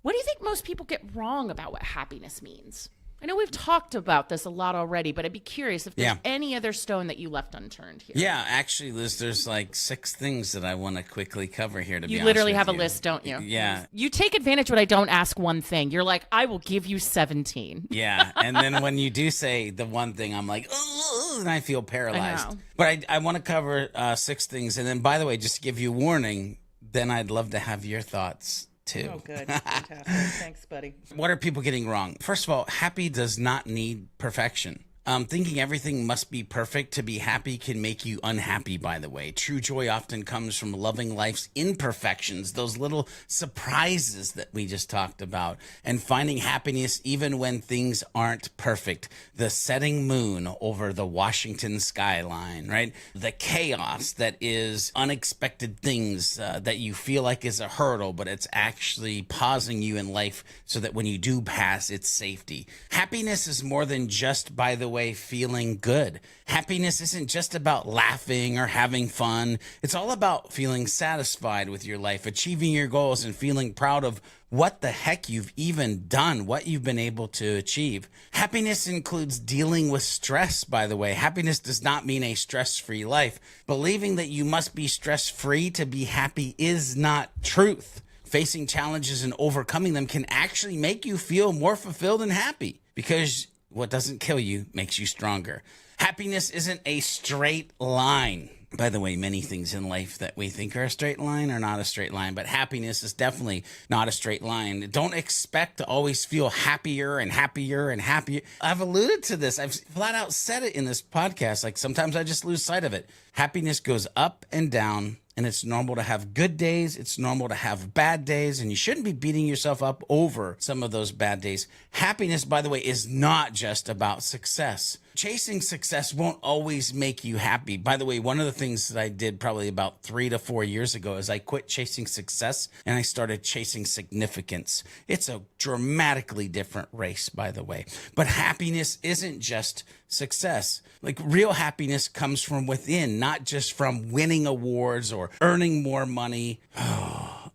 What do you think most people get wrong about what happiness means? I know we've talked about this a lot already, but I'd be curious if there's any other stone that you left unturned here. Yeah, actually, Liz, there's 6 things that I want to quickly cover here, to be honest. You literally have a list, don't you? Yeah. You take advantage when I don't ask one thing. You're like, I will give you 17. Yeah, and then when you do say the one thing, I'm like, oh, and I feel paralyzed. I know. But I want to cover 6 things. And then, by the way, just to give you a warning, then I'd love to have your thoughts too. Oh, good. Fantastic. Thanks, buddy. What are people getting wrong? First of all, happy does not need perfection. Thinking everything must be perfect to be happy can make you unhappy, by the way. True joy often comes from loving life's imperfections, those little surprises that we just talked about, and finding happiness even when things aren't perfect. The setting moon over the Washington skyline, right? The chaos that is unexpected things that you feel like is a hurdle, but it's actually pausing you in life so that when you do pass, it's safety. Happiness is more than just, by the way, feeling good. Happiness isn't just about laughing or having fun. It's all about feeling satisfied with your life, achieving your goals, and feeling proud of what the heck you've even done, what you've been able to achieve. Happiness includes dealing with stress, by the way. Happiness does not mean a stress-free life. Believing that you must be stress-free to be happy is not truth. Facing challenges and overcoming them can actually make you feel more fulfilled and happy because what doesn't kill you makes you stronger. Happiness isn't a straight line. By the way, many things in life that we think are a straight line are not a straight line, but happiness is definitely not a straight line. Don't expect to always feel happier and happier and happier. I've alluded to this. I've flat out said it in this podcast. Sometimes I just lose sight of it. Happiness goes up and down. And it's normal to have good days. It's normal to have bad days. And you shouldn't be beating yourself up over some of those bad days. Happiness, by the way, is not just about success. Chasing success won't always make you happy. By the way, one of the things that I did probably about 3 to 4 years ago is I quit chasing success and I started chasing significance. It's a dramatically different race, by the way. But happiness isn't just success. Real happiness comes from within, not just from winning awards or earning more money.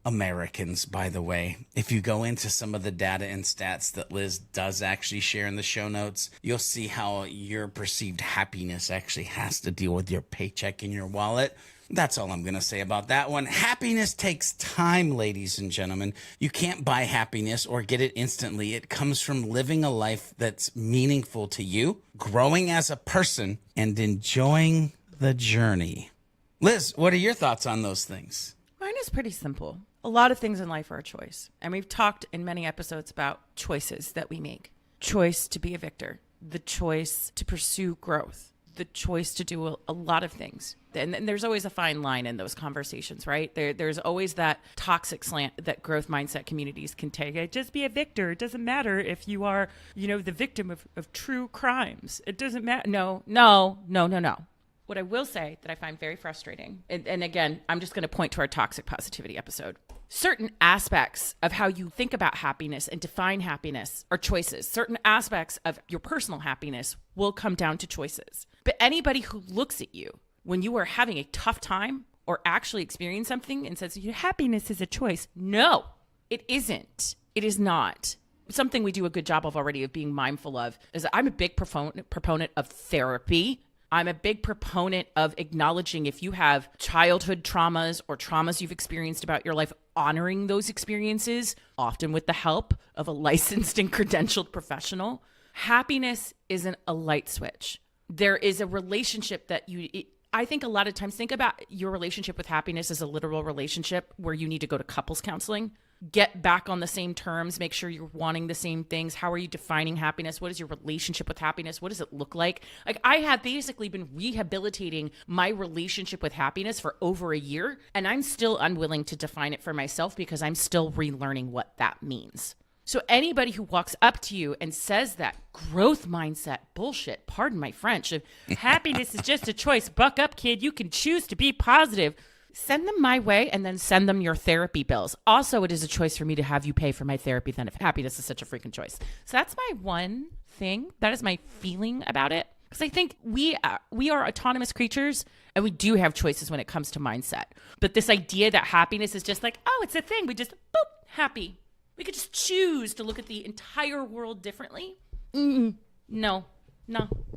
Americans, by the way, if you go into some of the data and stats that Liz does actually share in the show notes, you'll see how your perceived happiness actually has to deal with your paycheck in your wallet. That's all I'm going to say about that one. Happiness takes time, ladies and gentlemen. You can't buy happiness or get it instantly. It comes from living a life that's meaningful to you, growing as a person, and enjoying the journey. Liz, what are your thoughts on those things? Mine is pretty simple. A lot of things in life are a choice. And we've talked in many episodes about choices that we make. Choice to be a victor, the choice to pursue growth, the choice to do a lot of things. And there's always a fine line in those conversations, right? There's always that toxic slant that growth mindset communities can take. Just be a victor. It doesn't matter if you are, the victim of true crimes. It doesn't matter. No. What I will say that I find very frustrating, and again, I'm just going to point to our toxic positivity episode. Certain aspects of how you think about happiness and define happiness are choices. Certain aspects of your personal happiness will come down to choices. But anybody who looks at you when you are having a tough time or actually experiencing something and says, your happiness is a choice. No, it isn't. It is not. Something we do a good job of already of being mindful of is I'm a big proponent of therapy. I'm a big proponent of acknowledging if you have childhood traumas or traumas you've experienced about your life, honoring those experiences, often with the help of a licensed and credentialed professional. Happiness isn't a light switch. There is a relationship that I think a lot of times think about your relationship with happiness as a literal relationship where you need to go to couples counseling. Get back on the same terms, make sure you're wanting the same things. How are you defining happiness? What is your relationship with happiness? What does it look like? Like I have basically been rehabilitating my relationship with happiness for over a year, and I'm still unwilling to define it for myself because I'm still relearning what that means. So anybody who walks up to you and says that growth mindset bullshit, pardon my French, of happiness is just a choice, buck up, kid, you can choose to be positive. Send them my way and then send them your therapy bills. Also, it is a choice for me to have you pay for my therapy then if happiness is such a freaking choice. So that's my one thing. That is my feeling about it. Because I think we are autonomous creatures and we do have choices when it comes to mindset. But this idea that happiness is just like, oh, it's a thing. We just, boop, happy. We could just choose to look at the entire world differently. No,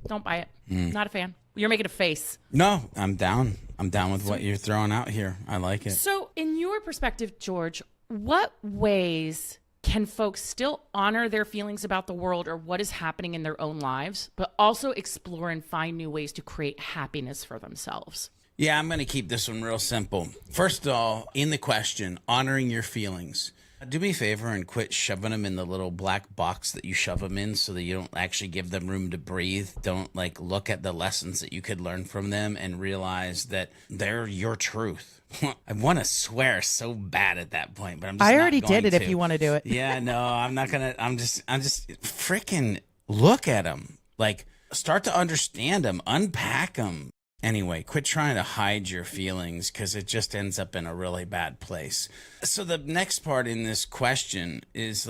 don't buy it. Not a fan. You're making a face. No, I'm down. I'm down with what you're throwing out here. I like it. So in your perspective, George, what ways can folks still honor their feelings about the world or what is happening in their own lives, but also explore and find new ways to create happiness for themselves? Yeah, I'm going to keep this one real simple. First of all, in the question, honoring your feelings. Do me a favor and quit shoving them in the little black box that you shove them in so that you don't actually give them room to breathe. Don't look at the lessons that you could learn from them and realize that they're your truth. I want to swear so bad at that point, but I'm just I not already going did it to. if you want to do it. Yeah, no, I'm not going to. I'm just freaking look at them. Start to understand them, unpack them. Anyway, quit trying to hide your feelings because it just ends up in a really bad place. So the next part in this question is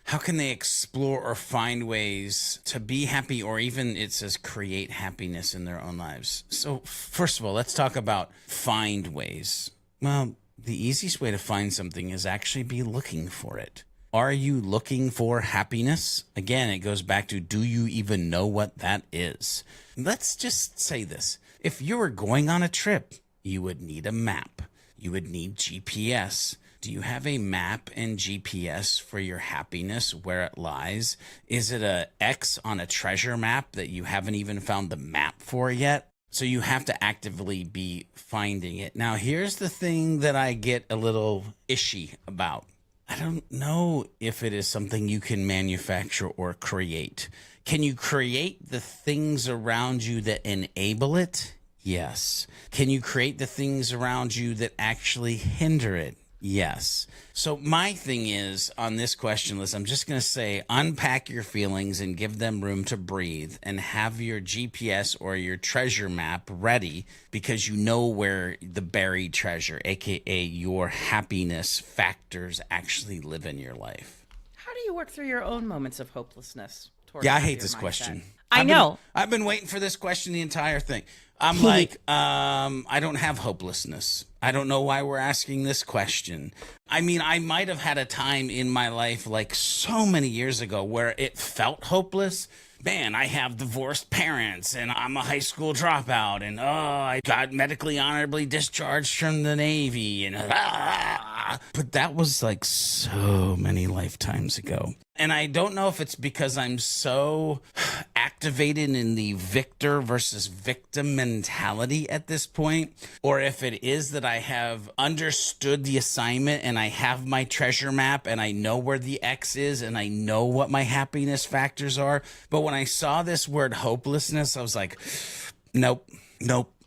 how can they explore or find ways to be happy, or even it says create happiness in their own lives? So first of all, let's talk about find ways. Well, the easiest way to find something is actually be looking for it. Are you looking for happiness? Again, it goes back to, do you even know what that is? Let's just say this. If you were going on a trip, you would need a map. You would need GPS. Do you have a map and GPS for your happiness, where it lies? Is it a X on a treasure map that you haven't even found the map for yet? So you have to actively be finding it. Now, here's the thing that I get a little ishy about. I don't know if it is something you can manufacture or create. Can you create the things around you that enable it? Yes. Can you create the things around you that actually hinder it? Yes. So my thing is, on this question list, I'm just going to say, unpack your feelings and give them room to breathe, and have your GPS or your treasure map ready, because you know where the buried treasure, aka your happiness factors, actually live in your life. How do you work through your own moments of hopelessness? Yeah, I hate this question. I know. I've been waiting for this question the entire thing. I'm I don't have hopelessness. I don't know why we're asking this question. I mean, I might have had a time in my life, so many years ago, where it felt hopeless, man, I have divorced parents and I'm a high school dropout and I got medically honorably discharged from the Navy and but that was like so many lifetimes ago. And I don't know if it's because I'm so activated in the victor versus victim mentality at this point, or if it is that I have understood the assignment and I have my treasure map and I know where the X is and I know what my happiness factors are. But when I saw this word hopelessness, I was like, nope.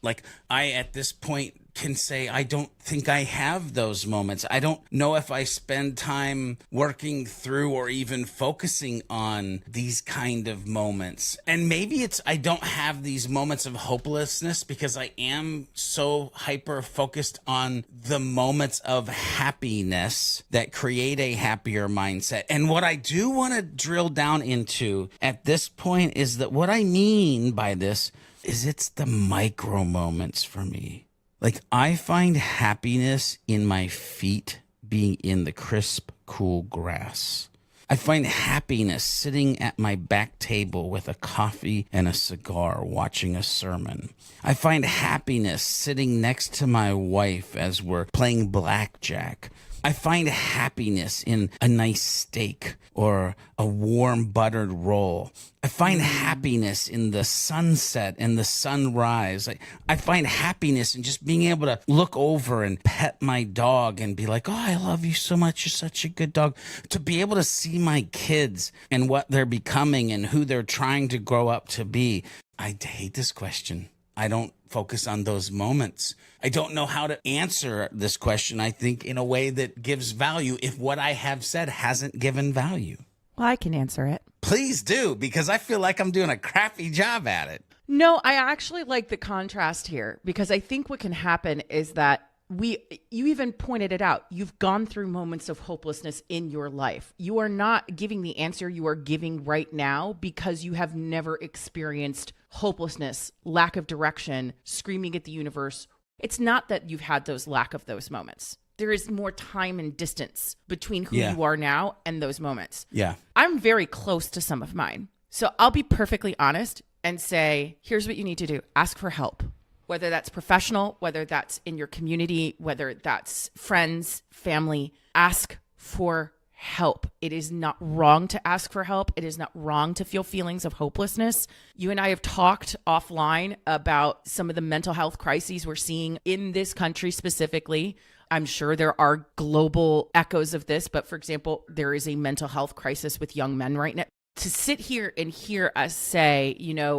Like I, at this point, can say I don't think I have those moments. I don't know if I spend time working through or even focusing on these kind of moments. And maybe it's I don't have these moments of hopelessness because I am so hyper focused on the moments of happiness that create a happier mindset. And what I do want to drill down into at this point is that what I mean by this is it's the micro moments for me. Like, I find happiness in my feet being in the crisp, cool grass. I find happiness sitting at my back table with a coffee and a cigar watching a sermon. I find happiness sitting next to my wife as we're playing blackjack. I find happiness in a nice steak or a warm buttered roll. I find happiness in the sunset and the sunrise. I find happiness in just being able to look over and pet my dog and be like, oh, I love you so much. You're such a good dog. To be able to see my kids and what they're becoming and who they're trying to grow up to be. I hate this question. I don't focus on those moments. I don't know how to answer this question, I think, in a way that gives value if what I have said hasn't given value. Well, I can answer it. Please do, because I feel like I'm doing a crappy job at it. No, I actually like the contrast here because I think what can happen is that you even pointed it out. You've gone through moments of hopelessness in your life. You are not giving the answer you are giving right now because you have never experienced hopelessness, lack of direction, screaming at the universe. It's not that you've had those lack of those moments. There is more time and distance between who you are now and those moments. Yeah. I'm very close to some of mine. So I'll be perfectly honest and say, here's what you need to do. Ask for help. Whether that's professional, whether that's in your community, whether that's friends, family, ask for help. It is not wrong to ask for help. It is not wrong to feel feelings of hopelessness. You and I have talked offline about some of the mental health crises we're seeing in this country specifically. I'm sure there are global echoes of this, but for example, there is a mental health crisis with young men right now. To sit here and hear us say,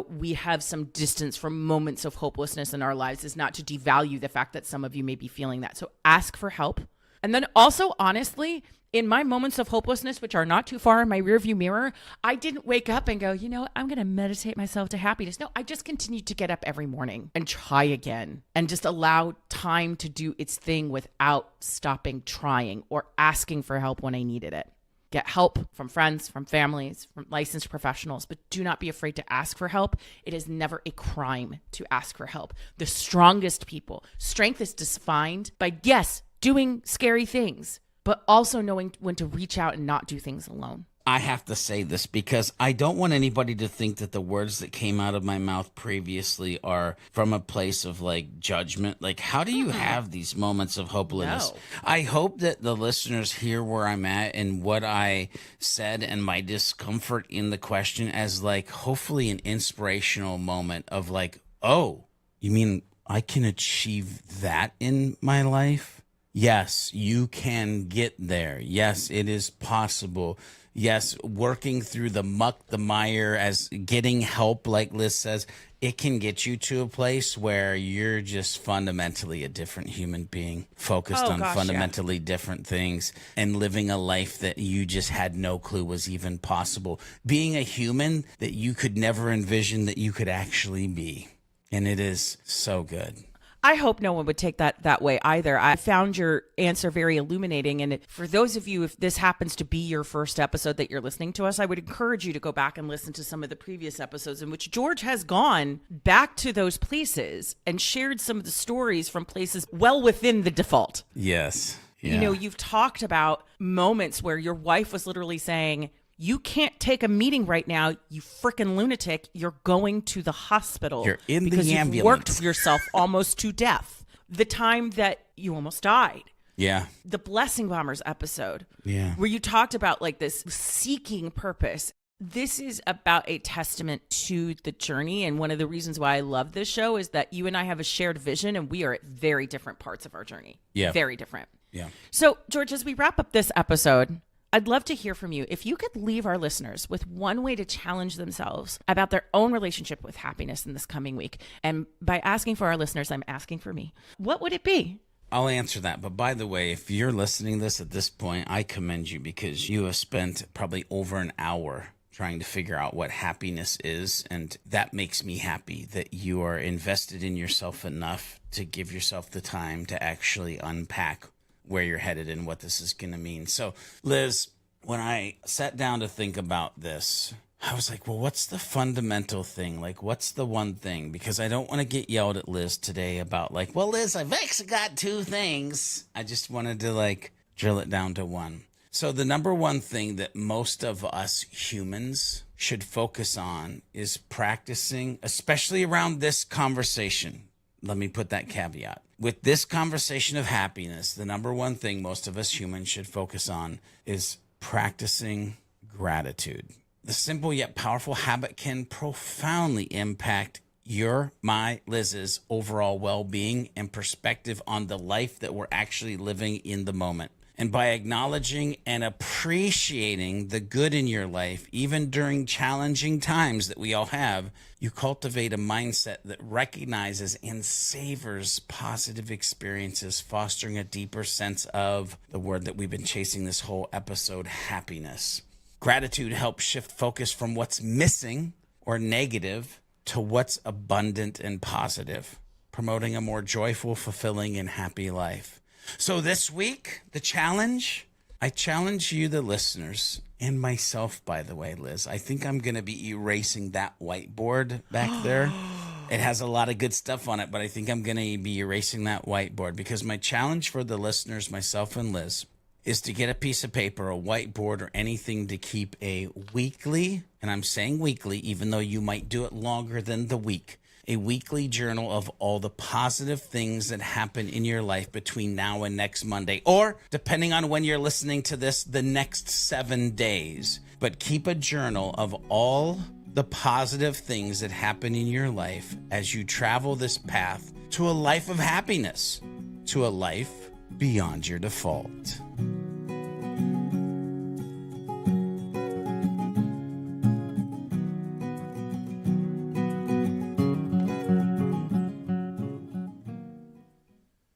we have some distance from moments of hopelessness in our lives is not to devalue the fact that some of you may be feeling that. So ask for help. And then also, honestly, in my moments of hopelessness, which are not too far in my rearview mirror, I didn't wake up and go, I'm going to meditate myself to happiness. No, I just continued to get up every morning and try again and just allow time to do its thing without stopping trying or asking for help when I needed it. Get help from friends, from families, from licensed professionals, but do not be afraid to ask for help. It is never a crime to ask for help. The strongest people, strength is defined by, yes, doing scary things, but also knowing when to reach out and not do things alone. I have to say this because I don't want anybody to think that the words that came out of my mouth previously are from a place of judgment. How do you have these moments of hopelessness? No. I hope that the listeners hear where I'm at and what I said and my discomfort in the question as hopefully an inspirational moment of oh, you mean I can achieve that in my life? Yes, you can get there. Yes, it is possible. Yes, working through the muck, the mire, as getting help, like Liz says, it can get you to a place where you're just fundamentally a different human being, focused on fundamentally different things and living a life that you just had no clue was even possible. Being a human that you could never envision that you could actually be. And it is so good. I hope no one would take that way either. I found your answer very illuminating. And for those of you, if this happens to be your first episode that you're listening to us, I would encourage you to go back and listen to some of the previous episodes in which George has gone back to those places and shared some of the stories from places well within the default. Yes. Yeah. You've talked about moments where your wife was literally saying, You can't take a meeting right now, you freaking lunatic. You're going to the hospital. You're in because the you've ambulance. worked yourself almost to death. The time that you almost died. Yeah. The Blessing Bombers episode. Yeah. Where you talked about like this seeking purpose. This is about a testament to the journey. And one of the reasons why I love this show is that you and I have a shared vision and we are at very different parts of our journey. Yeah. Very different. Yeah. So, George, as we wrap up this episode, I'd love to hear from you. If you could leave our listeners with one way to challenge themselves about their own relationship with happiness in this coming week, and by asking for our listeners, I'm asking for me, what would it be? I'll answer that. But by the way, if you're listening to this at this point, I commend you because you have spent probably over an hour trying to figure out what happiness is. And that makes me happy that you are invested in yourself enough to give yourself the time to actually unpack where you're headed and what this is going to mean. So, Liz, when I sat down to think about this, I was like, well, what's the fundamental thing? Like, what's the one thing? Because I don't want to get yelled at Liz today about like, well, Liz, I've actually got two things. I just wanted to like drill it down to one. So the number one thing that most of us humans should focus on is practicing, especially around this conversation. Let me put that caveat. With this conversation of happiness, the number one thing most of us humans should focus on is practicing gratitude. The simple yet powerful habit can profoundly impact your, my, Liz's overall well-being and perspective on the life that we're actually living in the moment. And by acknowledging and appreciating the good in your life, even during challenging times that we all have, you cultivate a mindset that recognizes and savors positive experiences, fostering a deeper sense of the word that we've been chasing this whole episode, happiness. Gratitude helps shift focus from what's missing or negative to what's abundant and positive, promoting a more joyful, fulfilling, and happy life. So this week, the challenge, I challenge you, the listeners, and myself, by the way, Liz. I think I'm going to be erasing that whiteboard back there. It has a lot of good stuff on it, but I think I'm going to be erasing that whiteboard because my challenge for the listeners, myself and Liz, is to get a piece of paper, a whiteboard, or anything to keep a weekly, and I'm saying weekly, even though you might do it longer than the week, a weekly journal of all the positive things that happen in your life between now and next Monday, or depending on when you're listening to this, the next 7 days. But keep a journal of all the positive things that happen in your life as you travel this path to a life of happiness, to a life beyond your default.